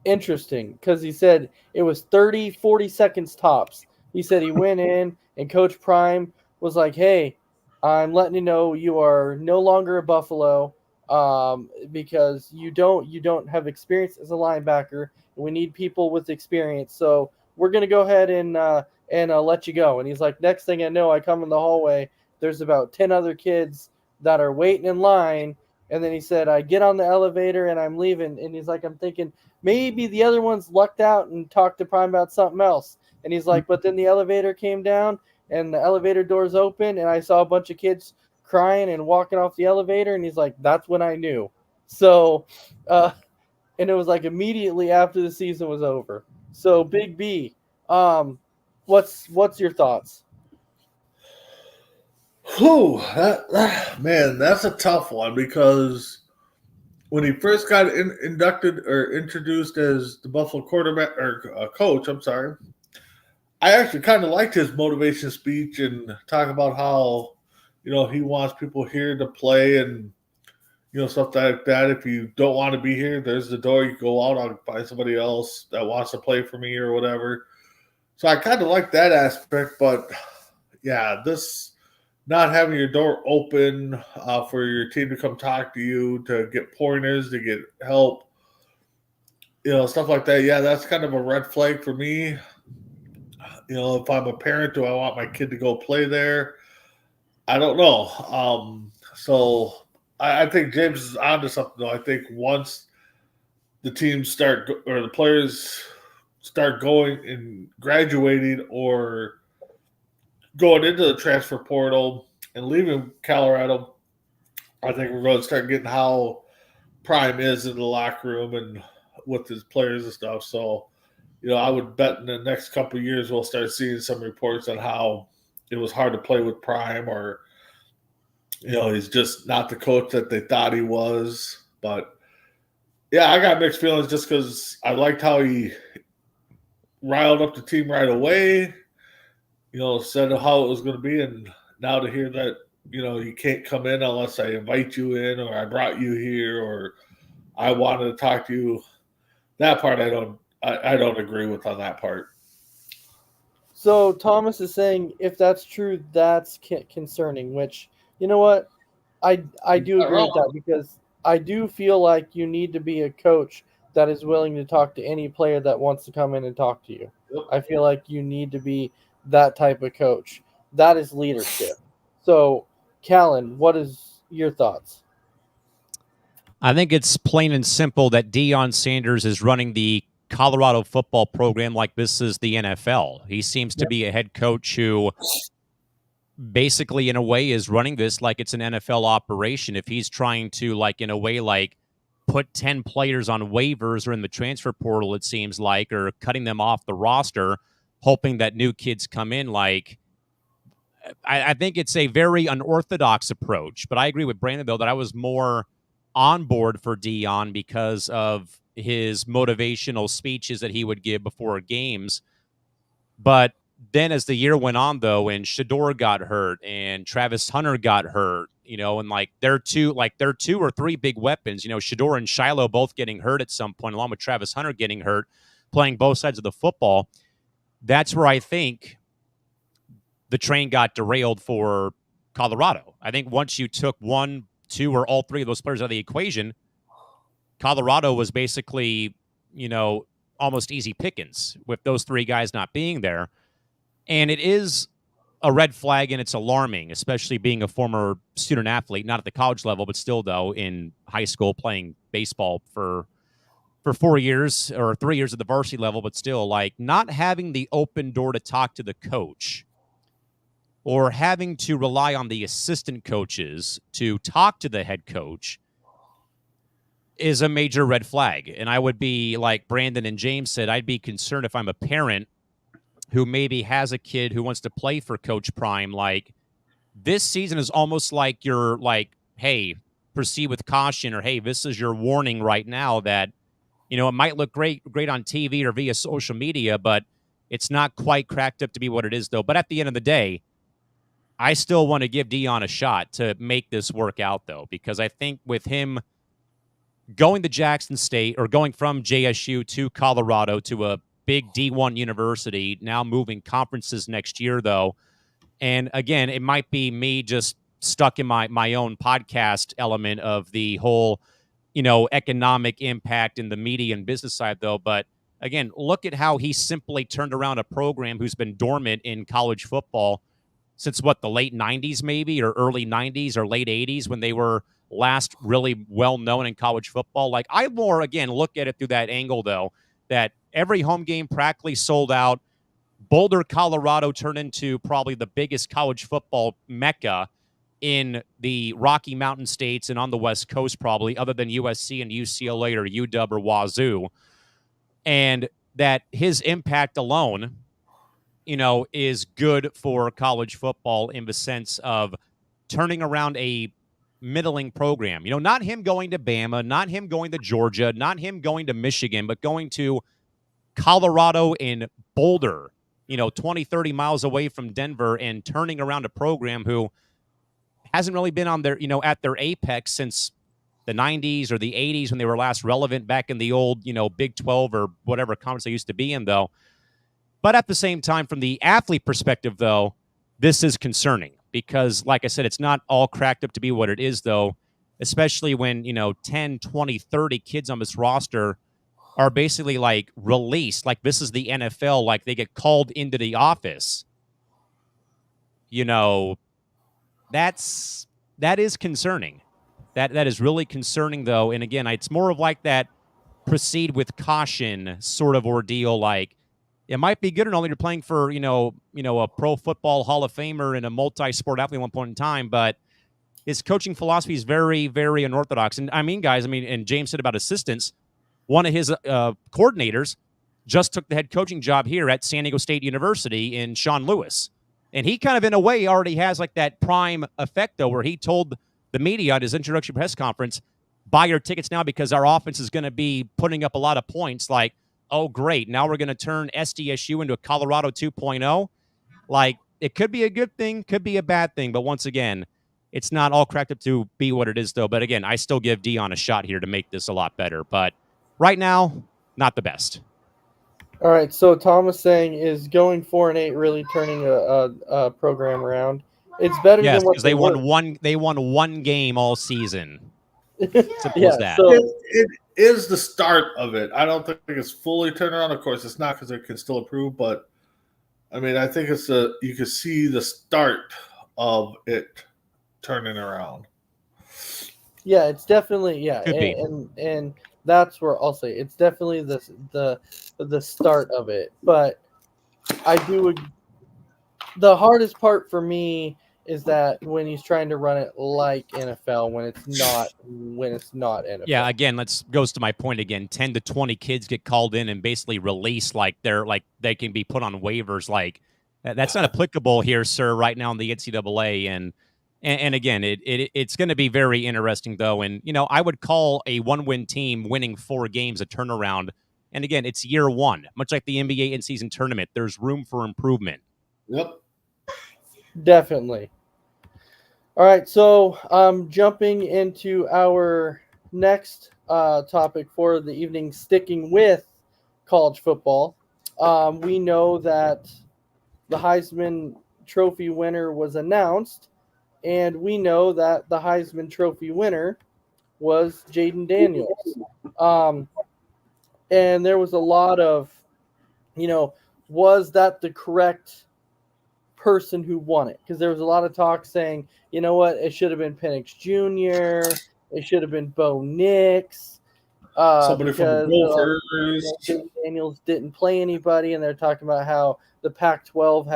interesting, because he said it was 30-40 seconds tops. He said he went in and Coach Prime was like, hey, I'm letting you know you are no longer a Buffalo, because you don't have experience as a linebacker. We need people with experience, so we're going to go ahead and let you go. And he's like, next thing I know, I come in the hallway, there's about 10 other kids that are waiting in line. And then he said, I get on the elevator and I'm leaving. And he's like, I'm thinking maybe the other ones lucked out and talked to Prime about something else. And he's like, but then the elevator came down and the elevator doors open and I saw a bunch of kids crying and walking off the elevator. And he's like, that's when I knew. So and it was like immediately after the season was over. So Big B, what's your thoughts? Whew, man, that's a tough one because when he first got inducted or introduced as the Buffalo quarterback or coach, I'm sorry, I actually kind of liked his motivation speech and talk about how he wants people here to play and stuff like that. If you don't want to be here, there's the door. You go out, I'll find somebody else that wants to play for me or whatever. So I kind of like that aspect, but yeah, this not having your door open for your team to come talk to you, to get pointers, to get help, stuff like that. Yeah, that's kind of a red flag for me. If I'm a parent, do I want my kid to go play there? I don't know. So I think James is onto something, though. I think once the teams start or the players start going and graduating or going into the transfer portal and leaving Colorado, I think we're going to start getting how Prime is in the locker room and with his players and stuff. So, I would bet in the next couple of years we'll start seeing some reports on how it was hard to play with Prime, or he's just not the coach that they thought he was. But yeah, I got mixed feelings just because I liked how he riled up the team right away. Said how it was going to be, and now to hear that you can't come in unless I invite you in, or I brought you here, or I wanted to talk to you. That part I don't agree with on that part. So Thomas is saying if that's true, that's concerning. Which, you know what, I do agree with that, because I do feel like you need to be a coach that is willing to talk to any player that wants to come in and talk to you. Yep. I feel like you need to be that type of coach. That is leadership. So, Callan, what is your thoughts? I think it's plain and simple that Deion Sanders is running the Colorado football program like this is the NFL. He seems to be a head coach who basically, in a way, is running this like it's an NFL operation. If he's trying to, like, in a way, like, put 10 players on waivers or in the transfer portal, it seems like, or cutting them off the roster, hoping that new kids come in, like, I think it's a very unorthodox approach. But I agree with Brandon, though, that I was more on board for Deion because of his motivational speeches that he would give before games. But then as the year went on, though, and Shador got hurt and Travis Hunter got hurt, and like they're two or three big weapons, Shador and Shiloh both getting hurt at some point, along with Travis Hunter getting hurt, playing both sides of the football. That's where I think the train got derailed for Colorado. I think once you took one, two, or all three of those players out of the equation, Colorado was basically, almost easy pickings with those three guys not being there. And it is a red flag, and it's alarming, especially being a former student athlete, not at the college level, but still, though, in high school playing baseball for 4 years or 3 years at the varsity level, but still, like, not having the open door to talk to the coach or having to rely on the assistant coaches to talk to the head coach is a major red flag. And I would be, like Brandon and James said, I'd be concerned if I'm a parent who maybe has a kid who wants to play for Coach Prime. Like, this season is almost like you're like, hey, proceed with caution, or hey, this is your warning right now that, it might look great on TV or via social media, but it's not quite cracked up to be what it is, though. But at the end of the day, I still want to give Deion a shot to make this work out, though, because I think with him going to Jackson State, or going from JSU to Colorado to a big D1 university, now moving conferences next year, though, and again, it might be me just stuck in my own podcast element of the whole, economic impact in the media and business side, though, but again, look at how he simply turned around a program who's been dormant in college football since the late 90s, maybe, or early 90s or late 80s, when they were last really well known in college football. Like, I more, again, look at it through that angle, though, that every home game practically sold out. Boulder, Colorado turned into probably the biggest college football mecca in the Rocky Mountain states and on the West Coast, probably, other than USC and UCLA or UW or Wazoo. And that his impact alone, is good for college football in the sense of turning around a middling program. Not him going to Bama, not him going to Georgia, not him going to Michigan, but going to Colorado and Boulder, 20, 30 miles away from Denver, and turning around a program who hasn't really been on their, at their apex since the 90s or the 80s when they were last relevant back in the old, Big 12 or whatever conference they used to be in, though. But at the same time, from the athlete perspective, though, this is concerning because, like I said, it's not all cracked up to be what it is, though, especially when, 10, 20, 30 kids on this roster are basically like released, like this is the NFL, like they get called into the office. That is concerning. That is really concerning, though. And again, it's more of like that proceed with caution sort of ordeal. Like it might be good and all you're playing for, a pro football Hall of Famer and a multi-sport athlete at one point in time, but his coaching philosophy is very, very unorthodox. And guys, and James said about assistants, one of his coordinators just took the head coaching job here at San Diego State University in Sean Lewis. And he kind of, in a way, already has like that prime effect, though, where he told the media at his introductory press conference, buy your tickets now because our offense is going to be putting up a lot of points. Like, oh, great. Now we're going to turn SDSU into a Colorado 2.0. Like, it could be a good thing, could be a bad thing. But once again, it's not all cracked up to be what it is, though. But again, I still give Dion a shot here to make this a lot better. But right now, not the best. All right, so Thomas saying is going 4-8 really turning a program around. It's better than what because they won one game all season. Simple as that. So it is the start of it. I don't think it's fully turned around. Of course, it's not because they can still improve, but I think it's you can see the start of it turning around. Yeah, it's definitely Could be. and that's where I'll say it's definitely the start of it. But I do. The hardest part for me is that when he's trying to run it like NFL, when it's not NFL. Yeah, again, goes to my point again. 10 to 20 kids get called in and basically released like they can be put on waivers. Like that's not applicable here, sir, right now in the NCAA. And again, it's going to be very interesting, though. And, I would call a one-win team winning 4 games a turnaround. And again, it's year one, much like the NBA in-season tournament. There's room for improvement. Yep. Definitely. All right, so jumping into our next topic for the evening, sticking with college football. We know that the Heisman Trophy winner was announced, and we know that the Heisman Trophy winner was Jaden Daniels. And there was a lot of, was that the correct person who won it? Because there was a lot of talk saying, you know what, it should have been Penix Jr., it should have been Bo Nix. Somebody from the Gophers. Jaden Daniels didn't play anybody, and they're talking about how the Pac-12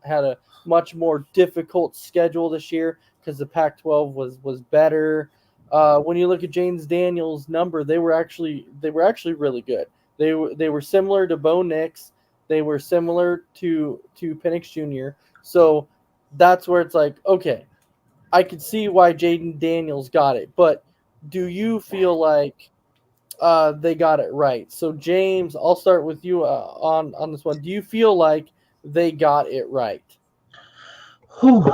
had a much more difficult schedule this year because the Pac-12 was better. When you look at Jaden Daniels' number, they were actually really good. They were similar to Bo Nix. They were similar to Penix Jr. So that's where it's like, okay, I could see why Jaden Daniels got it, but do you feel like they got it right? So James, I'll start with you on this one. Do you feel like they got it right? Whew.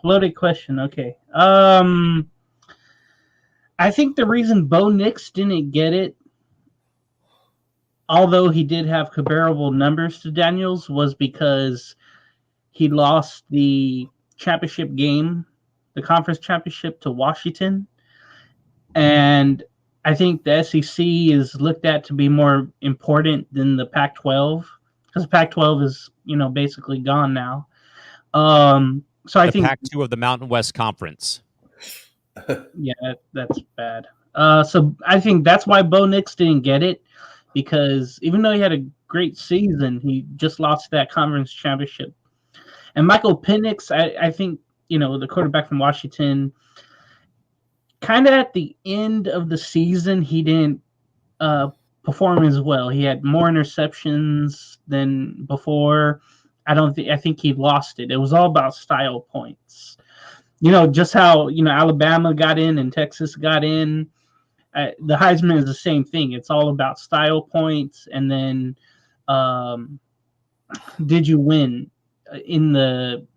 Loaded question. Okay. I think the reason Bo Nix didn't get it, although he did have comparable numbers to Daniels, was because he lost the championship game, the conference championship, to Washington. And I think the SEC is looked at to be more important than the Pac-12 because the Pac-12 is, basically gone now. So I think Pac-2 of the Mountain West Conference. Yeah, that's bad. So I think that's why Bo Nix didn't get it, because even though he had a great season, he just lost that conference championship. And Michael Penix, I think the quarterback from Washington, kind of at the end of the season, he didn't perform as well. He had more interceptions than before. I think he lost it. It was all about style points. Just how, Alabama got in and Texas got in. The Heisman is the same thing. It's all about style points. And then did you win in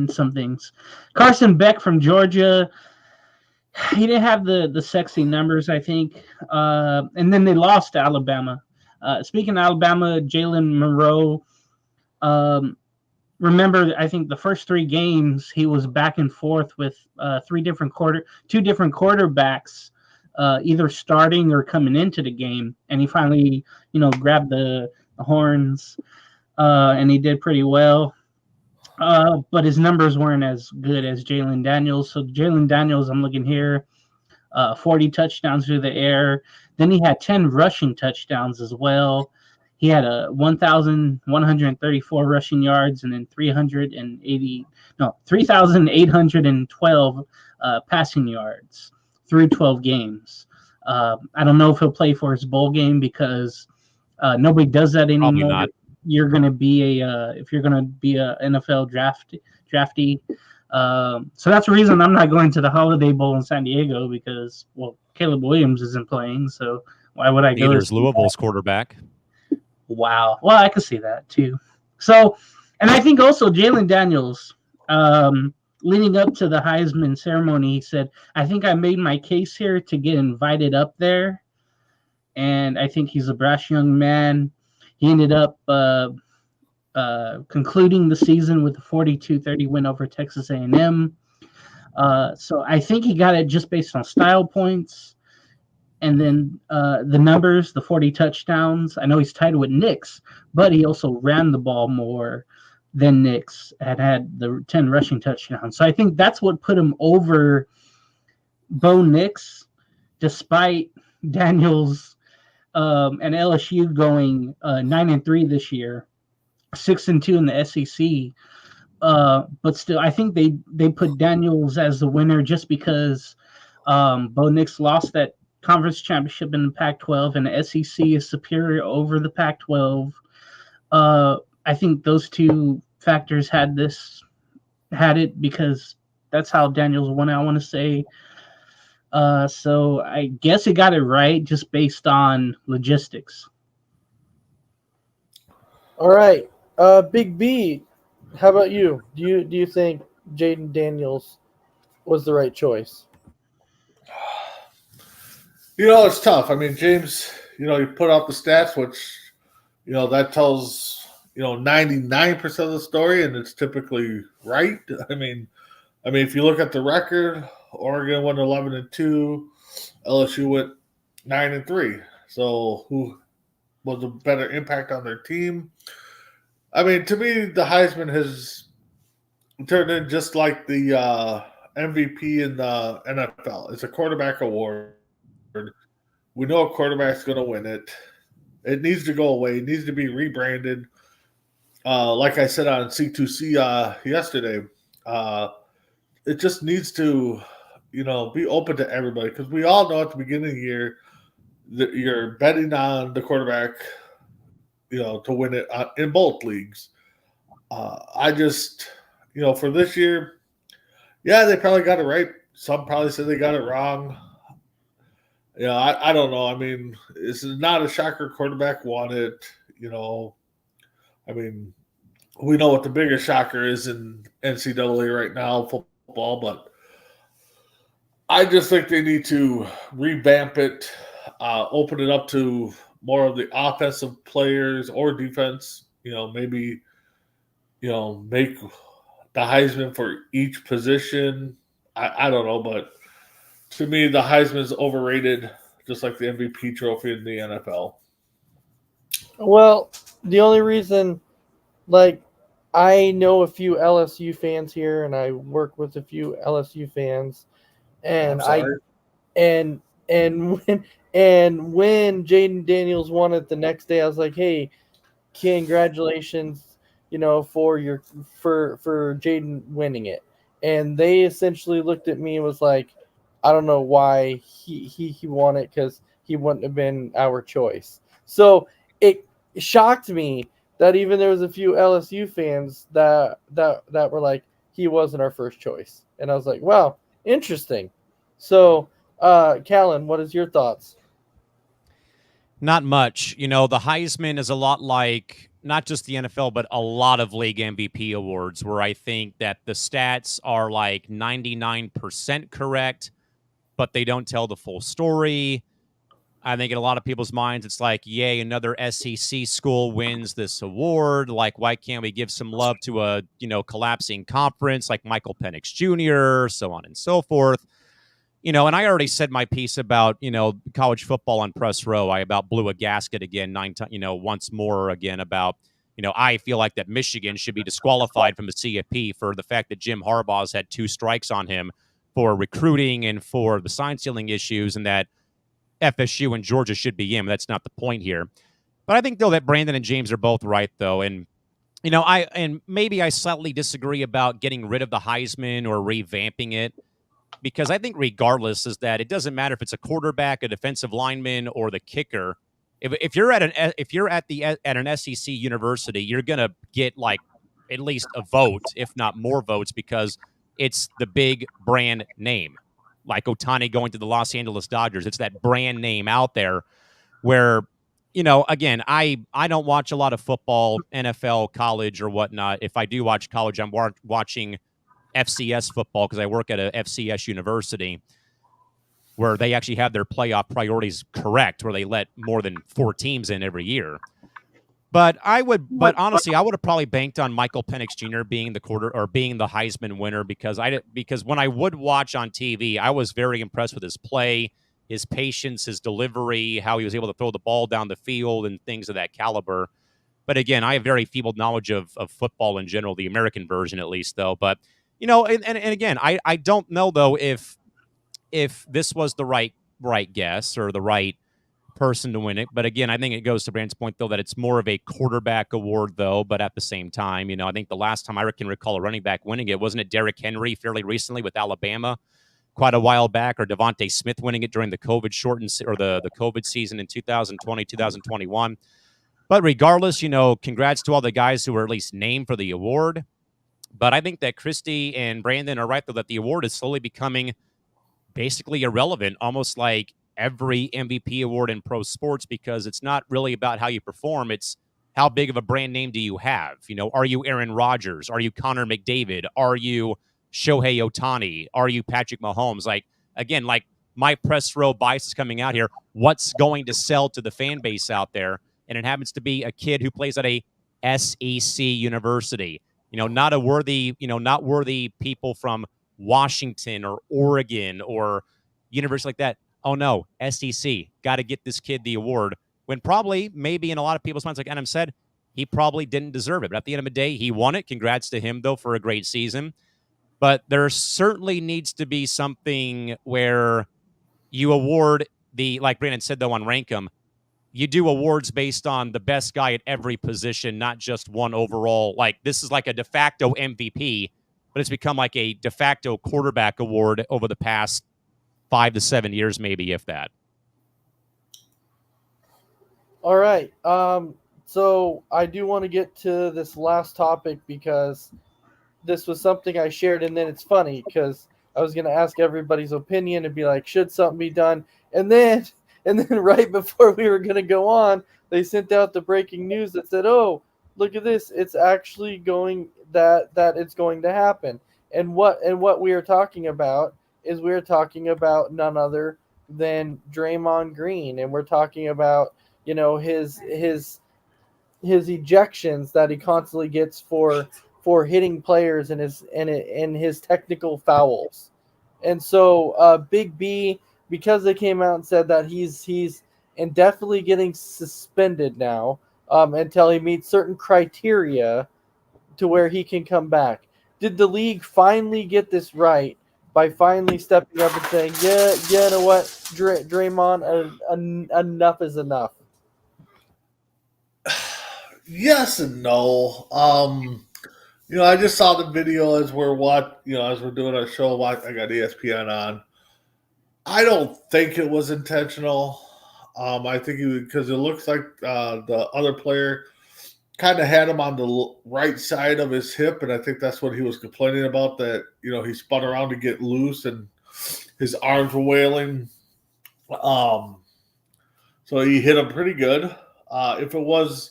some things. Carson Beck from Georgia, he didn't have the sexy numbers, I think. And then they lost to Alabama. Speaking of Alabama, Jalen Monroe, remember, I think the first 3 games he was back and forth with two different quarterbacks, either starting or coming into the game, and he finally, grabbed the horns, and he did pretty well. But his numbers weren't as good as Jalen Daniels. So Jalen Daniels, I'm looking here, 40 touchdowns through the air. Then he had 10 rushing touchdowns as well. He had 1,134 rushing yards and then 3,812 passing yards through 12 games. I don't know if he'll play for his bowl game because nobody does that anymore. Probably not. You're going to be if you're going to be a NFL draftee. So that's the reason I'm not going to the Holiday Bowl in San Diego because, well, Caleb Williams isn't playing. So why would I go? Neither is Louisville's quarterback. Wow. Well, I could see that too. So, and I think also Jalen Daniels, leading up to the Heisman ceremony, he said, I think I made my case here to get invited up there. And I think he's a brash young man. He ended up concluding the season with a 42-30 win over Texas A&M. So I think he got it just based on style points. And then the numbers, the 40 touchdowns. I know he's tied with Nix, but he also ran the ball more than Nix had the 10 rushing touchdowns. So I think that's what put him over Bo Nix, despite Daniels and LSU going 9-3 this year, 6-2 in the SEC. But still, I think they put Daniels as the winner just because Bo Nix lost that conference championship in the Pac-12 and the SEC is superior over the Pac-12. I think those two factors had it because that's how Daniels won, I want to say. So I guess he got it right just based on logistics. All right. Big B, how about you? Do you think Jaden Daniels was the right choice? It's tough. I mean, James, you put out the stats, which, that tells, 99% of the story, and it's typically right. I mean, if you look at the record, Oregon went 11-2, LSU went 9-3. So who was a better impact on their team? I mean, to me, the Heisman has turned in just like the MVP in the NFL. It's a quarterback award. We know a quarterback's going to win it. It needs to go away. It needs to be rebranded. Like I said on C2C yesterday, it just needs to, be open to everybody because we all know at the beginning of the year that you're betting on the quarterback, to win it in both leagues. I just, for this year, yeah, they probably got it right. Some probably said they got it wrong. I don't know. I mean, it's not a shocker quarterback won it. I mean, we know what the biggest shocker is in NCAA right now, football, but I just think they need to revamp it, open it up to more of the offensive players or defense, maybe, make the Heisman for each position. I don't know, but to me, the Heisman is overrated, just like the MVP trophy in the NFL. Well, the only reason, I know a few LSU fans here, and I work with a few LSU fans, and when Jaden Daniels won it the next day, I was like, hey, congratulations, for Jaden winning it. And they essentially looked at me and was like, I don't know why he won it, because he wouldn't have been our choice. So it shocked me that even there was a few LSU fans that were like, he wasn't our first choice. And I was like, wow, interesting. So, Callan, what is your thoughts? Not much. The Heisman is a lot like not just the NFL, but a lot of league MVP awards, where I think that the stats are like 99% correct, but they don't tell the full story. I think in a lot of people's minds, it's like, yay, another SEC school wins this award. Like, why can't we give some love to a, collapsing conference like Michael Penix Jr., so on and so forth. And I already said my piece about, college football on press row. I about blew a gasket again once more again about, I feel like that Michigan should be disqualified from the CFP for the fact that Jim Harbaugh's had 2 strikes on him for recruiting and for the sign stealing issues, and that FSU and Georgia should be in. That's not the point here. But I think, though, that Brandon and James are both right, though. And, maybe I slightly disagree about getting rid of the Heisman or revamping it, because I think regardless is that it doesn't matter if it's a quarterback, a defensive lineman, or the kicker. If you're at an SEC university, you're gonna get like at least a vote, if not more votes, because it's the big brand name. Like Ohtani going to the Los Angeles Dodgers, it's that brand name out there. Where, again, I don't watch a lot of football, NFL, college, or whatnot. If I do watch college, I'm watching FCS football because I work at a FCS university where they actually have their playoff priorities correct, where they let more than 4 teams in every year. But honestly, I would have probably banked on Michael Penix Jr. being the Heisman winner, because when I would watch on TV, I was very impressed with his play, his patience, his delivery, how he was able to throw the ball down the field, and things of that caliber. But again, I have very feeble knowledge of football in general, the American version at least, though. But and again, I don't know though if this was the right guess or the right person to win it. But again, I think it goes to Brand's point, though, that it's more of a quarterback award, though. But at the same time, I think the last time I can recall a running back winning it, wasn't it Derrick Henry fairly recently with Alabama quite a while back, or Devontae Smith winning it during the COVID the COVID season in 2020, 2021. But regardless, congrats to all the guys who were at least named for the award. But I think that Christy and Brandon are right, though, that the award is slowly becoming basically irrelevant, almost like every MVP award in pro sports, because it's not really about how you perform. It's how big of a brand name do you have? Are you Aaron Rodgers? Are you Connor McDavid? Are you Shohei Ohtani? Are you Patrick Mahomes? Like, again, like my press row bias is coming out here. What's going to sell to the fan base out there? And it happens to be a kid who plays at a SEC university. Not worthy people from Washington or Oregon or university like that. Oh no, SEC, got to get this kid the award. When probably, maybe in a lot of people's minds, like Adam said, he probably didn't deserve it. But at the end of the day, he won it. Congrats to him, though, for a great season. But there certainly needs to be something where you award like Brandon said, though, on Rankum, you do awards based on the best guy at every position, not just one overall. Like, this is like a de facto MVP, but it's become like a de facto quarterback award over the past 5 to 7 years, maybe, if that. All right. So I do want to get to this last topic, because this was something I shared, and then it's funny because I was going to ask everybody's opinion and be like, should something be done? And then right before we were going to go on, they sent out the breaking news that said, oh, look at this. It's actually going that it's going to happen. And what we are talking about is we're talking about none other than Draymond Green. And we're talking about, his ejections that he constantly gets for hitting players and his technical fouls. And so Big B, because they came out and said that he's indefinitely getting suspended now until he meets certain criteria to where he can come back. Did the league finally get this right by finally stepping up and saying, yeah, you know what, Draymond, enough is enough? Yes and no. I just saw the video as as we're doing our show. I got ESPN on. I don't think it was intentional. I think because it looks like the other player kind of had him on the right side of his hip, and I think that's what he was complaining about. That he spun around to get loose, and his arms were wailing. So he hit him pretty good. If it was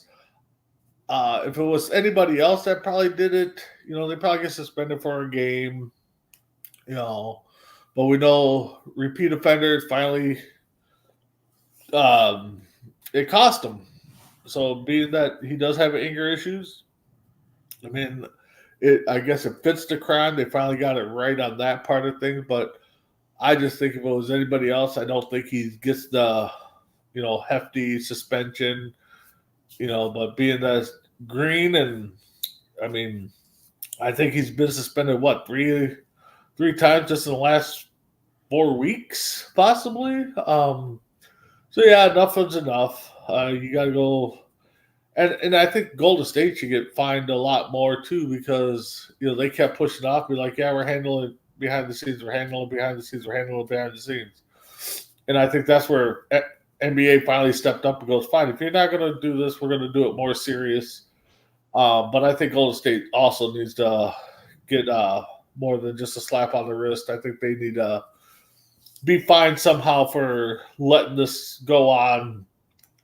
anybody else that probably did it, they probably get suspended for a game. But we know repeat offenders finally, it cost him. So being that he does have anger issues, I mean, I guess it fits the crime. They finally got it right on that part of things. But I just think if it was anybody else, I don't think he gets the, hefty suspension. But being that Green, and I mean, I think he's been suspended three times just in the last 4 weeks, possibly. So yeah, enough is enough. You got to go, and I think Golden State should get fined a lot more too, because they kept pushing off, be like, yeah, we're handling it behind the scenes, we're handling it behind the scenes, we're handling it behind the scenes, and I think that's where NBA finally stepped up and goes, fine, if you're not going to do this, we're going to do it more serious. But I think Golden State also needs to get more than just a slap on the wrist. I think they need to be fined somehow for letting this go on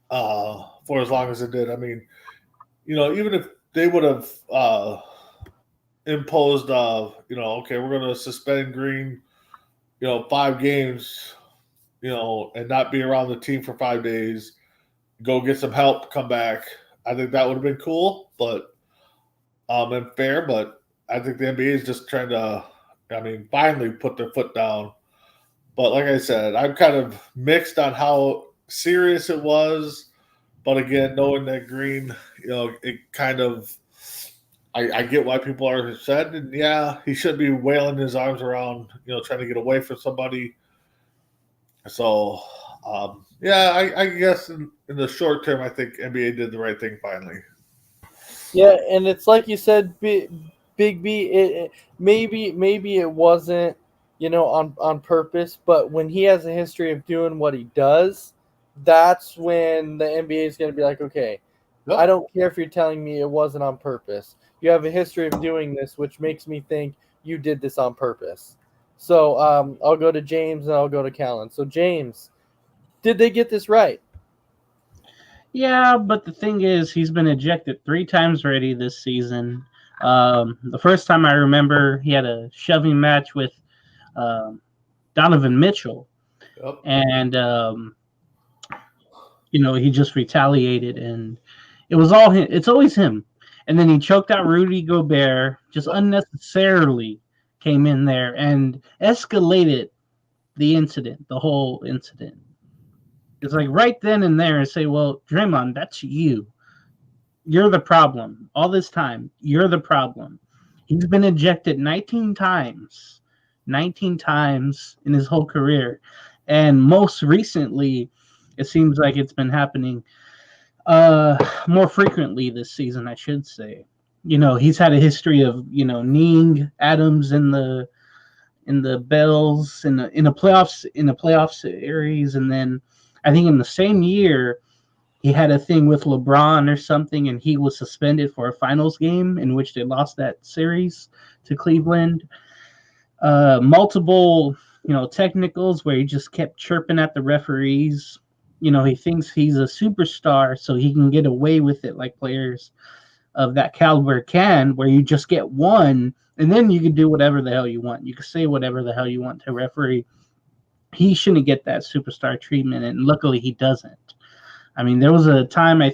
for as long as it did. I mean, even if they would have imposed, okay, we're going to suspend Green, 5 games, and not be around the team for 5 days, go get some help, come back. I think that would have been cool, but and fair. But I think the NBA is just trying to, finally put their foot down. But like I said, I'm kind of mixed on how serious it was. But again, knowing that Green, it kind of, I get why people are upset. And yeah, he should be wailing his arms around, trying to get away from somebody. So, I guess in the short term, I think NBA did the right thing finally. Yeah, and it's like you said, Big B. Maybe it wasn't, on purpose. But when he has a history of doing what he does, that's when the NBA is going to be like, okay, Yep. I don't care if you're telling me it wasn't on purpose. You have a history of doing this, which makes me think you did this on purpose. So I'll go to James and I'll go to Callan. So James, did they get this right? Yeah, but the thing is, he's been ejected 3 times already this season. The first time I remember, he had a shoving match with Donovan Mitchell, Yep. and he just retaliated, and it was all him. It's always him. And then he choked out Rudy Gobert, just unnecessarily came in there and escalated the whole incident. It's like right then and there and say, well, Draymond, that's you. You're the problem. All this time, you're the problem. He's been ejected 19 times in his whole career. And most recently, it seems like it's been happening more frequently this season, I should say. He's had a history of, kneeing Adams in the bells in a playoff series, and then I think in the same year he had a thing with LeBron or something, and he was suspended for a finals game in which they lost that series to Cleveland. Multiple, technicals where he just kept chirping at the referees. He thinks he's a superstar, so he can get away with it like players of that caliber can, where you just get one, and then you can do whatever the hell you want. You can say whatever the hell you want to a referee. He shouldn't get that superstar treatment, and luckily he doesn't. I mean, there was a time, I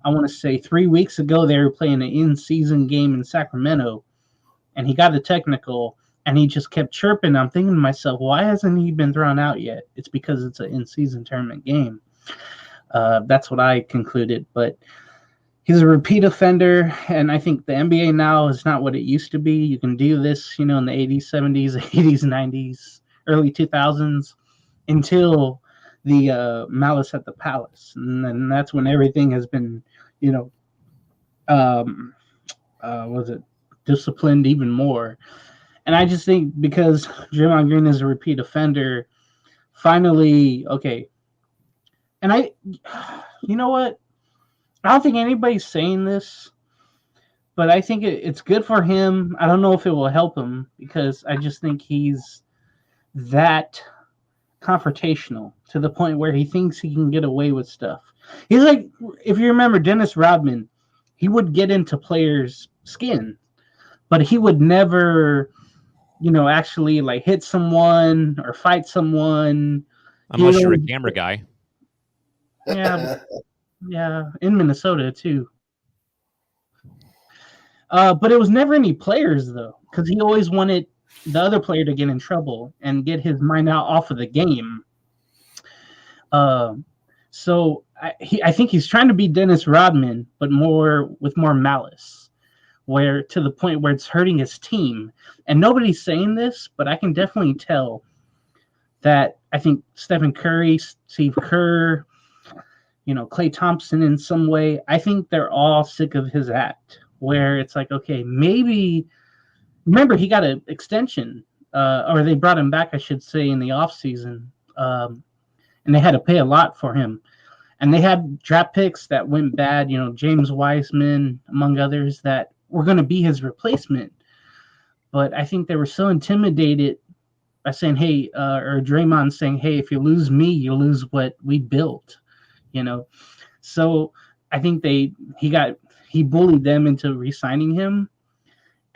want to say 3 weeks ago, they were playing an in-season game in Sacramento, and he got a technical, and he just kept chirping. I'm thinking to myself, why hasn't he been thrown out yet? It's because it's an in-season tournament game. That's what I concluded. But he's a repeat offender, and I think the NBA now is not what it used to be. You can do this, in the 80s, 70s, 80s, 90s, early 2000s, until the Malice at the Palace. And then that's when everything has been, was it disciplined even more. And I just think because Draymond Green is a repeat offender, finally, okay. And you know what? I don't think anybody's saying this, but I think it's good for him. I don't know if it will help him because I just think he's that confrontational to the point where he thinks he can get away with stuff. He's like, if you remember Dennis Rodman, he would get into players' skin, but he would never, actually like hit someone or fight someone. Unless you're a camera guy. Yeah, yeah, in Minnesota too. But it was never any players though, because he always wanted the other player to get in trouble and get his mind out off of the game. So I think he's trying to be Dennis Rodman, but with more malice, where to the point where it's hurting his team. And nobody's saying this, but I can definitely tell that I think Stephen Curry, Steve Kerr, Klay Thompson in some way, I think they're all sick of his act, where it's like, okay, maybe, remember he got an extension, or they brought him back, I should say, in the offseason, and they had to pay a lot for him. And they had draft picks that went bad, James Wiseman, among others, that were going to be his replacement. But I think they were so intimidated by saying, hey, or Draymond saying, hey, if you lose me, you lose what we built, So I think he bullied them into re-signing him.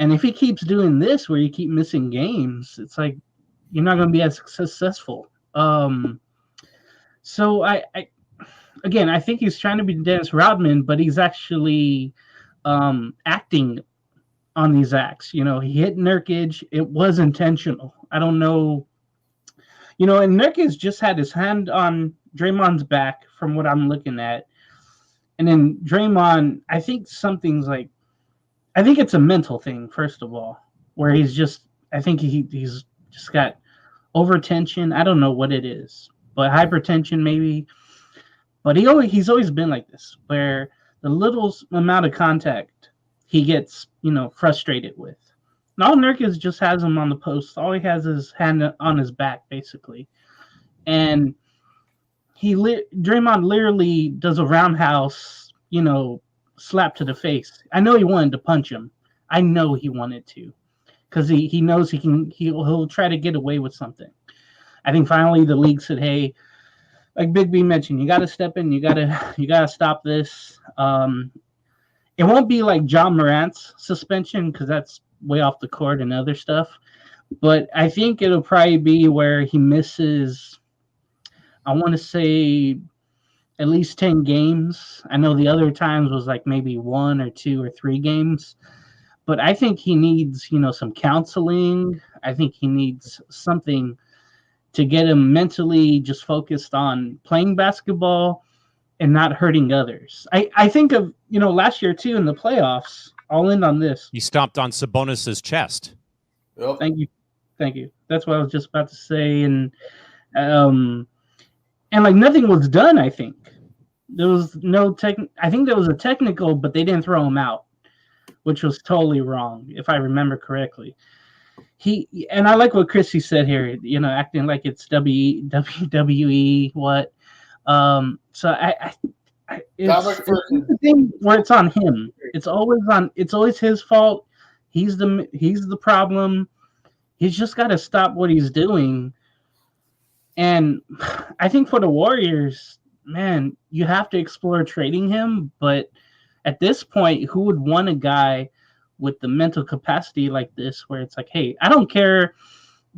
And if he keeps doing this, where you keep missing games, it's like you're not going to be as successful. So I think he's trying to be Dennis Rodman, but he's actually acting on these acts. He hit Nurkic. It was intentional. I don't know. And Nurkic just had his hand on Draymond's back from what I'm looking at. And then Draymond, I think it's a mental thing, first of all, where he's just, I think he's just got overtension. I don't know what it is, but hypertension maybe. But he's always been like this, where the little amount of contact he gets, frustrated with. Now Nurkic just has him on the post. All he has is hand on his back, basically. And Draymond literally does a roundhouse, slap to the face. I know he wanted to punch him. I know he wanted to, because he knows he'll try to get away with something. I think finally the league said, hey, like Big B mentioned, you got to step in. You got to stop this. It won't be like John Morant's suspension, because that's way off the court and other stuff. But I think it'll probably be where he misses, I want to say, at least 10 games. I know the other times was like maybe 1 or 2 or 3 games. But I think he needs, some counseling. I think he needs something to get him mentally just focused on playing basketball and not hurting others. I think of, last year too in the playoffs, I'll end on this. He stomped on Sabonis's chest. Yep. Thank you. That's what I was just about to say. And like nothing was done, I think. There was no I think there was a technical, but they didn't throw him out, which was totally wrong, if I remember correctly. And I like what Chrissy said here, acting like it's WWE, what. So it's the thing where it's on him. It's always his fault. He's the problem. He's just got to stop what he's doing. And I think for the Warriors, man, you have to explore trading him. But at this point, who would want a guy with the mental capacity like this, where it's like, hey, I don't care,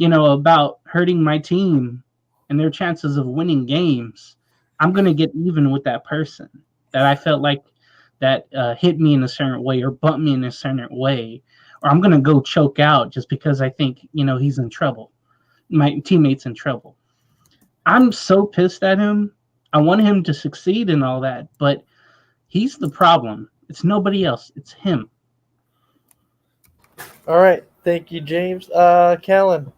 about hurting my team and their chances of winning games. I'm going to get even with that person that I felt like that hit me in a certain way or bumped me in a certain way, or I'm going to go choke out just because I think, he's in trouble. My teammate's in trouble. I'm so pissed at him. I want him to succeed and all that, but he's the problem. It's nobody else. It's him. All right. Thank you, James. Callan.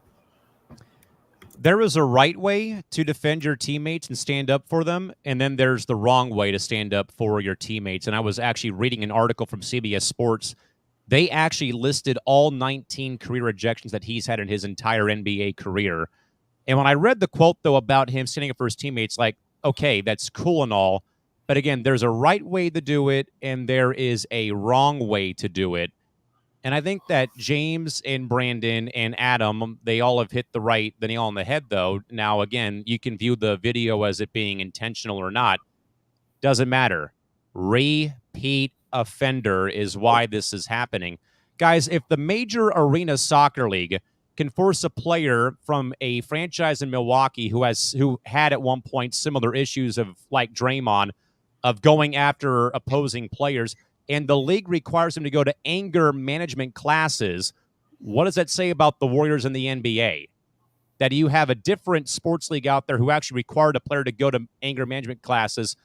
There is a right way to defend your teammates and stand up for them, and then there's the wrong way to stand up for your teammates. And I was actually reading an article from CBS Sports. They actually listed all 19 career ejections that he's had in his entire NBA career. And when I read the quote, though, about him standing up for his teammates, like, okay, that's cool and all. But again, there's a right way to do it, and there is a wrong way to do it. And I think that James and Brandon and Adam, they all have hit the nail on the head, though. Now, again, you can view the video as it being intentional or not. Doesn't matter. Repeat offender is why this is happening. Guys, if the major arena soccer league can force a player from a franchise in Milwaukee who had at one point similar issues of like Draymond of going after opposing players, and the league requires him to go to anger management classes, what does that say about the Warriors in the NBA? That you have a different sports league out there who actually required a player to go to anger management classes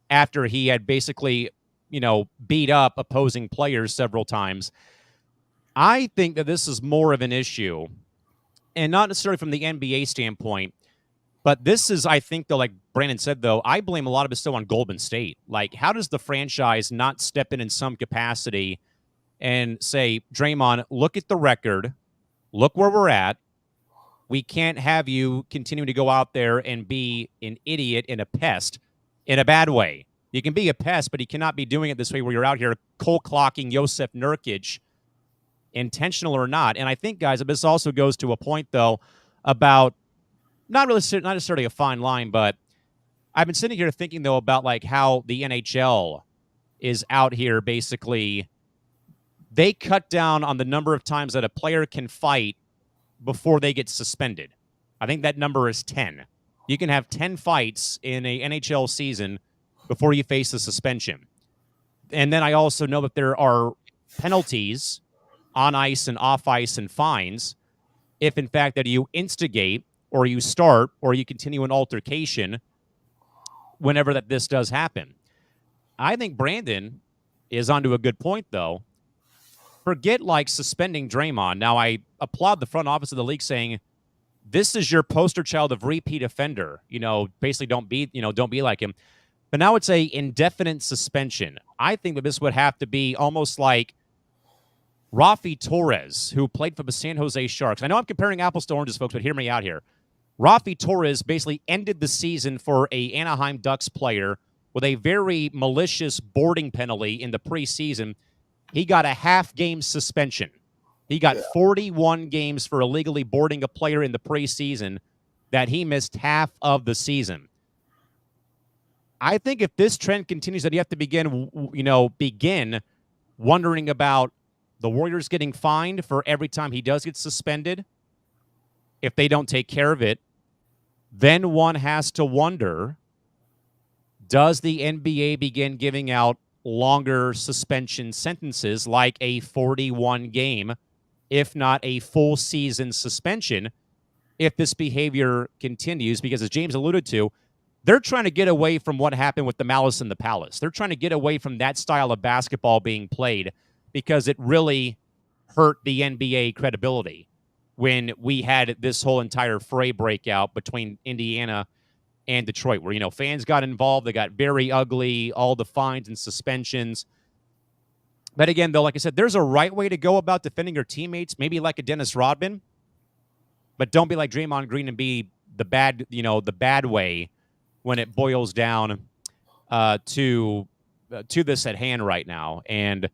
after he had basically, beat up opposing players several times. I think that this is more of an issue, and not necessarily from the NBA standpoint, but this is, I think, though, like Brandon said, though, I blame a lot of it still on Golden State. Like, how does the franchise not step in some capacity and say, Draymond, look at the record, look where we're at. We can't have you continue to go out there and be an idiot and a pest in a bad way. You can be a pest, but you cannot be doing it this way where you're out here cold clocking Josef Nurkic, intentional or not. And I think, guys, this also goes to a point, though, about not necessarily a fine line, but I've been sitting here thinking, though, about like how the NHL is out here basically. They cut down on the number of times that a player can fight before they get suspended. I think that number is 10. You can have 10 fights in a NHL season before you face a suspension. And then I also know that there are penalties on ice and off ice and fines if, in fact, that you instigate or you start or you continue an altercation whenever that this does happen. I think Brandon is onto a good point, though. Forget like suspending Draymond. Now, I applaud the front office of the league saying, this is your poster child of repeat offender. Basically don't be like him. But now it's a indefinite suspension. I think that this would have to be almost like Rafi Torres, who played for the San Jose Sharks. I know I'm comparing apples to oranges, folks, but hear me out here. Rafi Torres basically ended the season for a Anaheim Ducks player with a very malicious boarding penalty in the preseason. He got a half-game suspension. He got 41 games for illegally boarding a player in the preseason that he missed half of the season. I think if this trend continues, that you have to begin wondering about the Warriors getting fined for every time he does get suspended. If they don't take care of it, then one has to wonder, does the NBA begin giving out longer suspension sentences like a 41 game, if not a full season suspension, if this behavior continues? Because as James alluded to, they're trying to get away from what happened with the Malice in the Palace. They're trying to get away from that style of basketball being played because it really hurt the NBA credibility when we had this whole entire fray breakout between Indiana and Detroit, where, fans got involved. They got very ugly, all the fines and suspensions. But again, though, like I said, there's a right way to go about defending your teammates, maybe like a Dennis Rodman, but don't be like Draymond Green and be the bad way when it boils down to this at hand right now. And,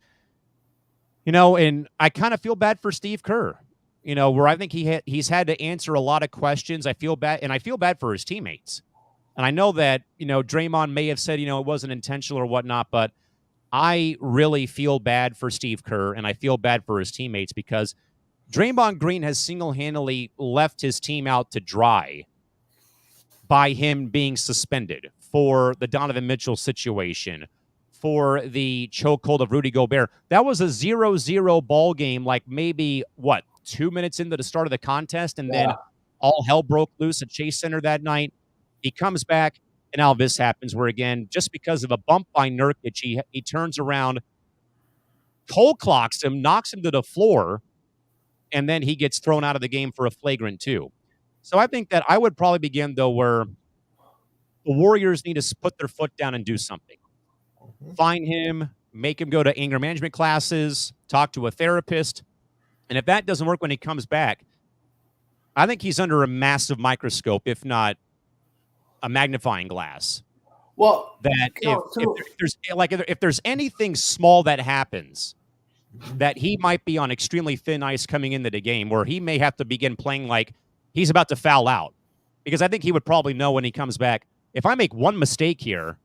and I kind of feel bad for Steve Kerr, where I think he's had to answer a lot of questions. I feel bad for his teammates. And I know that, Draymond may have said, it wasn't intentional or whatnot, but I really feel bad for Steve Kerr, and I feel bad for his teammates because Draymond Green has single-handedly left his team out to dry by him being suspended for the Donovan Mitchell situation, for the chokehold of Rudy Gobert. That was a 0-0 ball game, like maybe, 2 minutes into the start of the contest, and then all hell broke loose at Chase Center that night. He comes back, and now this happens where, again, just because of a bump by Nurkic, he turns around, cold clocks him, knocks him to the floor, and then he gets thrown out of the game for a flagrant 2. So I think that I would probably begin, though, where the Warriors need to put their foot down and do something. Find him, make him go to anger management classes, talk to a therapist. And if that doesn't work when he comes back, I think he's under a massive microscope, if not a magnifying glass. Well, That you know, too, if there's anything small that happens, that he might be on extremely thin ice coming into the game, where he may have to begin playing like he's about to foul out. Because I think he would probably know when he comes back, if I make one mistake here,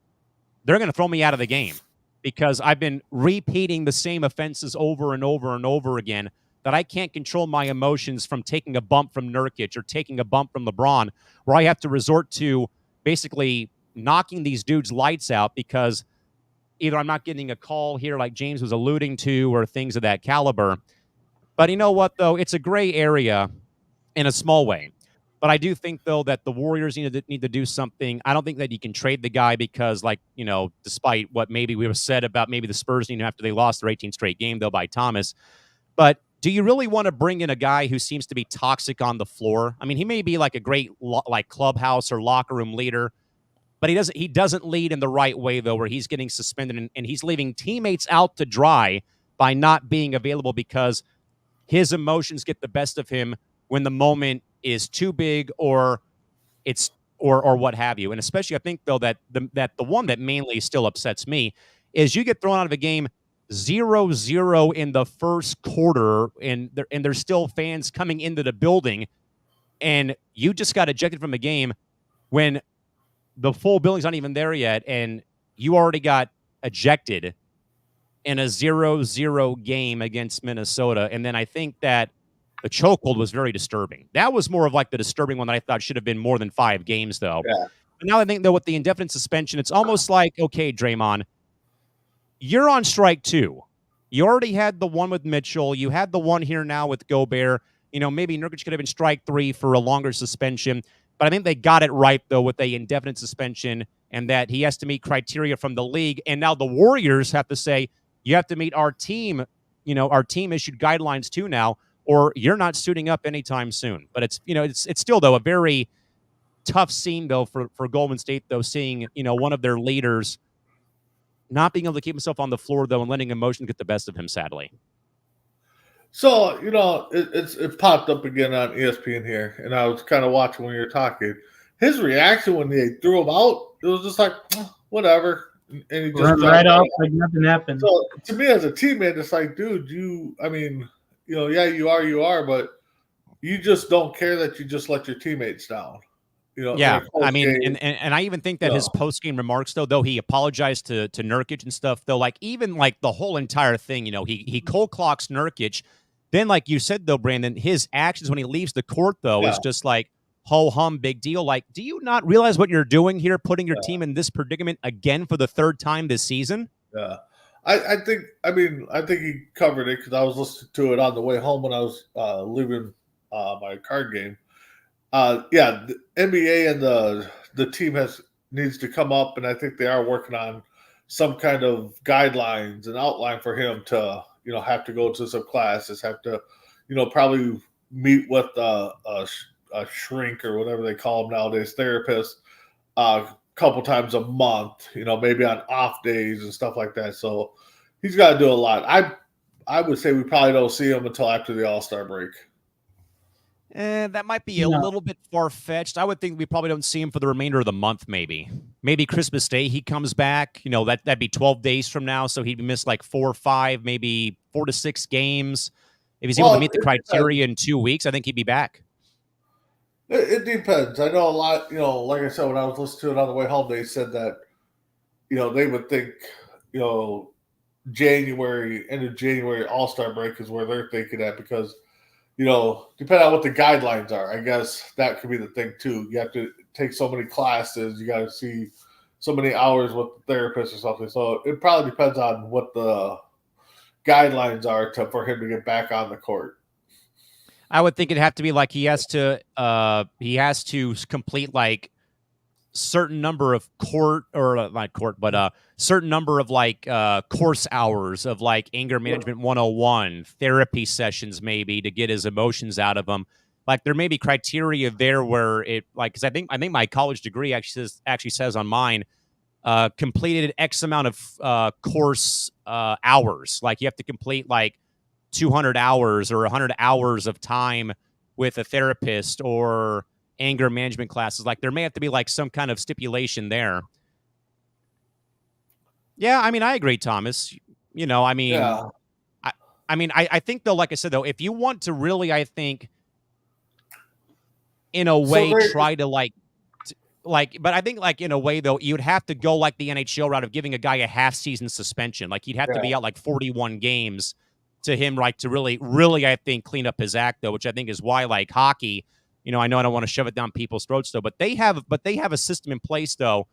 they're going to throw me out of the game because I've been repeating the same offenses over and over and over again, that I can't control my emotions from taking a bump from Nurkic or taking a bump from LeBron, where I have to resort to basically knocking these dudes' lights out because either I'm not getting a call here like James was alluding to or things of that caliber. But you know what, though? It's a gray area in a small way. But I do think, though, that the Warriors need to do something. I don't think that you can trade the guy because, like, you know, despite what maybe we have said about maybe the Spurs, you know, after they lost their 18th straight game, though, by Thomas. But do you really want to bring in a guy who seems to be toxic on the floor? I mean, he may be like a great like clubhouse or locker room leader, but he doesn't lead in the right way, though, where he's getting suspended and he's leaving teammates out to dry by not being available because his emotions get the best of him when the moment is too big or it's or what have you. And especially I think, though, that the one that mainly still upsets me is you get thrown out of a game 0-0 in the first quarter and there's still fans coming into the building and you just got ejected from the game when the full building's not even there yet and you already got ejected in a 0-0 game against Minnesota. And then I think that the chokehold was very disturbing. That was more of like the disturbing one that I thought should have been more than 5 games, though. Yeah. But now I think, though, with the indefinite suspension, it's almost like, okay, Draymond, you're on strike 2. You already had the one with Mitchell. You had the one here now with Gobert. You know, maybe Nurkic could have been strike 3 for a longer suspension. But I think they got it right, though, with the indefinite suspension and that he has to meet criteria from the league. And now the Warriors have to say, you have to meet our team, you know, our team-issued guidelines, too, now, or you're not suiting up anytime soon. But it's, you know, it's still, though, a very tough scene, though, for Golden State, though, seeing, you know, one of their leaders not being able to keep himself on the floor, though, and letting emotion get the best of him, sadly. So, you know, it popped up again on ESPN here, and I was kind of watching when you were talking. His reaction when they threw him out, it was just like, whatever. And he just Run right off like nothing happened. So, to me as a teammate, it's like, dude, I mean, you know, yeah, you are, but you just don't care that you just let your teammates down. You know, yeah, I mean, and I even think that his post-game remarks, though he apologized to Nurkic and stuff, though, like, even, like, the whole entire thing, you know, he cold clocks Nurkic. Then, like you said, though, Brandon, his actions when he leaves the court, though, is just like, ho-hum, big deal. Like, do you not realize what you're doing here, putting your team in this predicament again for the 3rd time this season? Yeah. I think he covered it because I was listening to it on the way home when I was leaving my card game. Yeah, the NBA and the team needs to come up, and I think they are working on some kind of guidelines and outline for him to, you know, have to go to some classes, have to, you know, probably meet with a shrink or whatever they call them nowadays, therapist, a couple times a month, you know, maybe on off days and stuff like that. So he's got to do a lot. I would say we probably don't see him until after the All-Star break. That might be a little bit far-fetched. I would think we probably don't see him for the remainder of the month, maybe. Maybe Christmas Day he comes back. You know, that'd be 12 days from now, so he'd miss like 4 or 5, maybe 4 to 6 games. If he's able to meet the criteria in 2 weeks, I think he'd be back. It depends. I know a lot, you know, like I said, when I was listening to it on the way home, they said that, you know, they would think, you know, end of January All-Star break is where they're thinking at because, you know, depending on what the guidelines are, I guess that could be the thing too. You have to take so many classes, you got to see so many hours with the therapist or something. So it probably depends on what the guidelines are for him to get back on the court. I would think it'd have to be like he has to complete like certain number of certain number of like course hours of like anger management 101, therapy sessions maybe to get his emotions out of him. like there may be criteria there where it like because I think my college degree actually says on mine completed X amount of course hours. Like you have to complete like 200 hours or 100 hours of time with a therapist or anger management classes. Like there may have to be like some kind of stipulation there. Yeah, I mean, I agree, Thomas. You know, I mean, Yeah. I think though, like I said though, if you want to really, I think, in a So way, there- try to but I think like in a way though, you'd have to go like the NHL route of giving a guy a half season suspension. Like he'd have to be out like 41 games to him, like to really, I think, clean up his act though, which I think is why like hockey, you know, I know I don't want to shove it down people's throats though, but they have a system in place though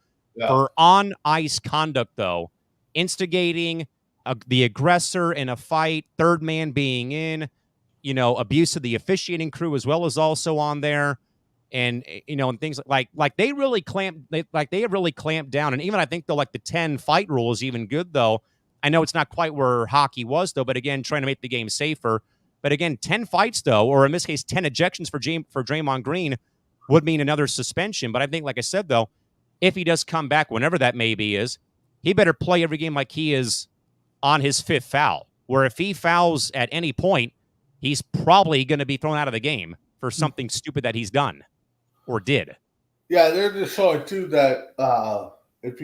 for on ice conduct though, instigating the aggressor in a fight, third man being in, you know, abuse of the officiating crew as well as also on there. And you know, and things like they really have really clamped down. And even I think though, like the 10 fight rule is even good though. I know it's not quite where hockey was though, but again, trying to make the game safer. But again, 10 fights though, or in this case, 10 ejections for Draymond Green would mean another suspension. But I think, like I said though, if he does come back, whenever that maybe is, he better play every game like he is on his 5th foul. Where if he fouls at any point, he's probably going to be thrown out of the game for something stupid that he's done. Or did. Yeah, they're just showing too that if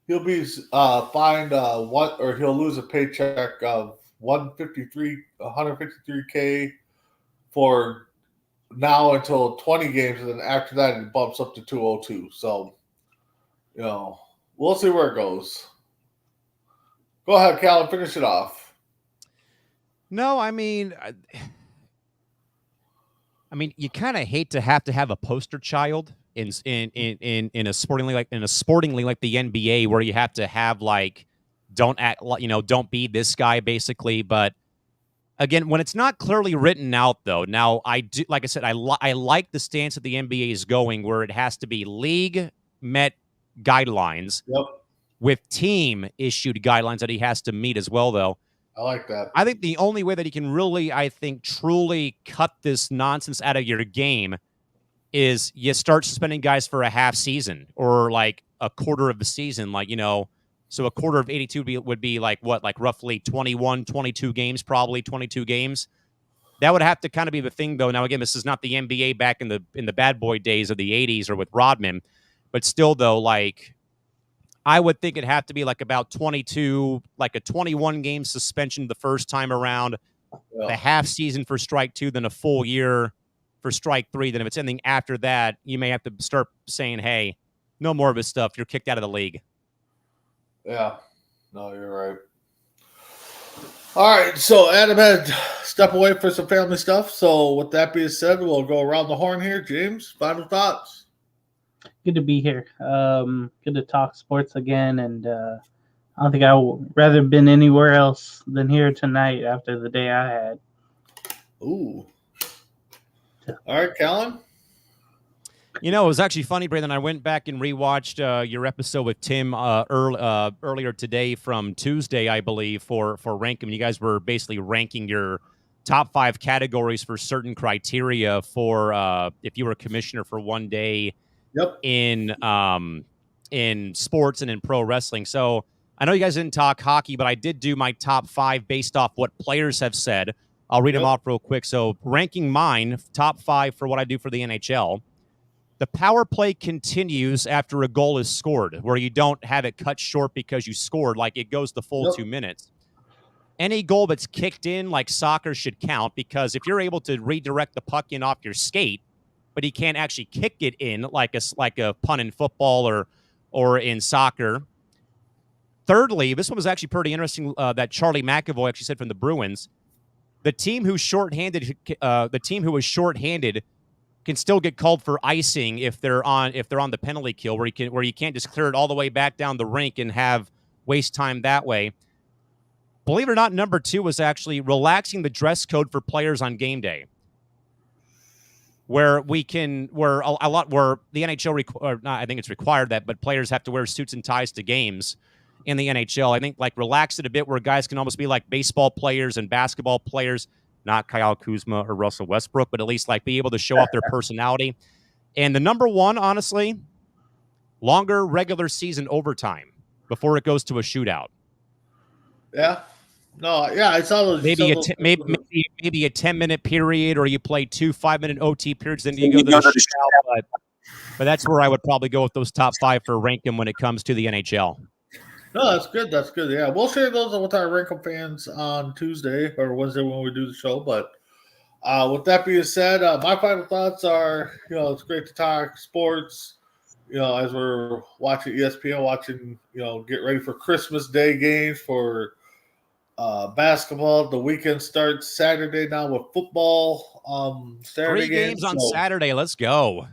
he'll be fined or he'll lose a paycheck of 153K for now until 20 games, and then after that it bumps up to 202. So, you know, we'll see where it goes. Go ahead, Cal, and finish it off. No, I mean, you kind of hate to have a poster child in a sporting league like the NBA, where you have to have like, don't be this guy basically. But again, when it's not clearly written out though, now I do, like I said, I like the stance that the NBA is going, where it has to be league met guidelines with team issued guidelines that he has to meet as well though. I like that. I think the only way that he can really, I think, truly cut this nonsense out of your game is you start suspending guys for a half season or like a quarter of the season. Like, you know, so a quarter of 82 would be like what, like roughly 21, 22 games, probably 22 games. That would have to kind of be the thing, though. Now, again, this is not the NBA back in the bad boy days of the 80s or with Rodman. But still, though, like, I would think it'd have to be like about 22, like a 21-game suspension the first time around, the half season for strike 2, then a full year for strike 3. Then if it's anything after that, you may have to start saying, hey, no more of this stuff. You're kicked out of the league. Yeah. No, you're right. All right. So Adam had to step away for some family stuff. So with that being said, we'll go around the horn here. James, final thoughts? Good to be here. Good to talk sports again, and I don't think I would rather been anywhere else than here tonight after the day I had. Ooh. All right, Callan. You know, it was actually funny, Brandon. I went back and rewatched your episode with Tim earlier today from Tuesday, I believe, for ranking. You guys were basically ranking your top 5 categories for certain criteria for if you were a commissioner for one day. Yep. In sports and in pro wrestling. So I know you guys didn't talk hockey, but I did do my top 5 based off what players have said. I'll read them off real quick. So ranking mine, top 5 for what I do for the NHL. The power play continues after a goal is scored, where you don't have it cut short because you scored. Like it goes the full 2 minutes. Any goal that's kicked in like soccer should count, because if you're able to redirect the puck in off your skate, but he can't actually kick it in like a punt in football or in soccer. Thirdly, this one was actually pretty interesting that Charlie McAvoy actually said from the Bruins. The team who was shorthanded can still get called for icing if they're on the penalty kill, where you can't just clear it all the way back down the rink and have waste time that way. Believe it or not, number 2 was actually relaxing the dress code for players on game day. Where the NHL I think it's required that, but players have to wear suits and ties to games in the NHL. I think like relax it a bit, where guys can almost be like baseball players and basketball players, not Kyle Kuzma or Russell Westbrook, but at least like be able to show off their personality. And the number one, honestly, longer regular season overtime before it goes to a shootout. Yeah. No, yeah, I saw those. Maybe maybe a 10-minute period, or you play 2 5-minute OT periods, then you go to the shootout. But that's where I would probably go with those top 5 for ranking when it comes to the NHL. No, that's good. That's good. Yeah, we'll share those with our Rankum fans on Tuesday or Wednesday when we do the show. But with that being said, my final thoughts are, it's great to talk sports. As we're watching ESPN, get ready for Christmas Day games for basketball. The weekend starts Saturday now with football. Saturday 3 games on Saturday. Let's go.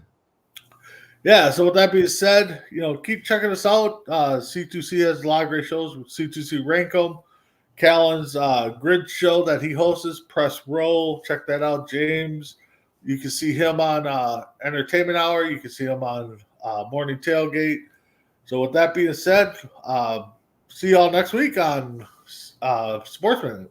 Yeah, so with that being said, keep checking us out. C2C has a lot of great shows with C2C Rankum. Callan's grid show that he hosts, Press Row. Check that out, James. You can see him on Entertainment Hour. You can see him on Morning Tailgate. So with that being said, see y'all next week on SportsMinute.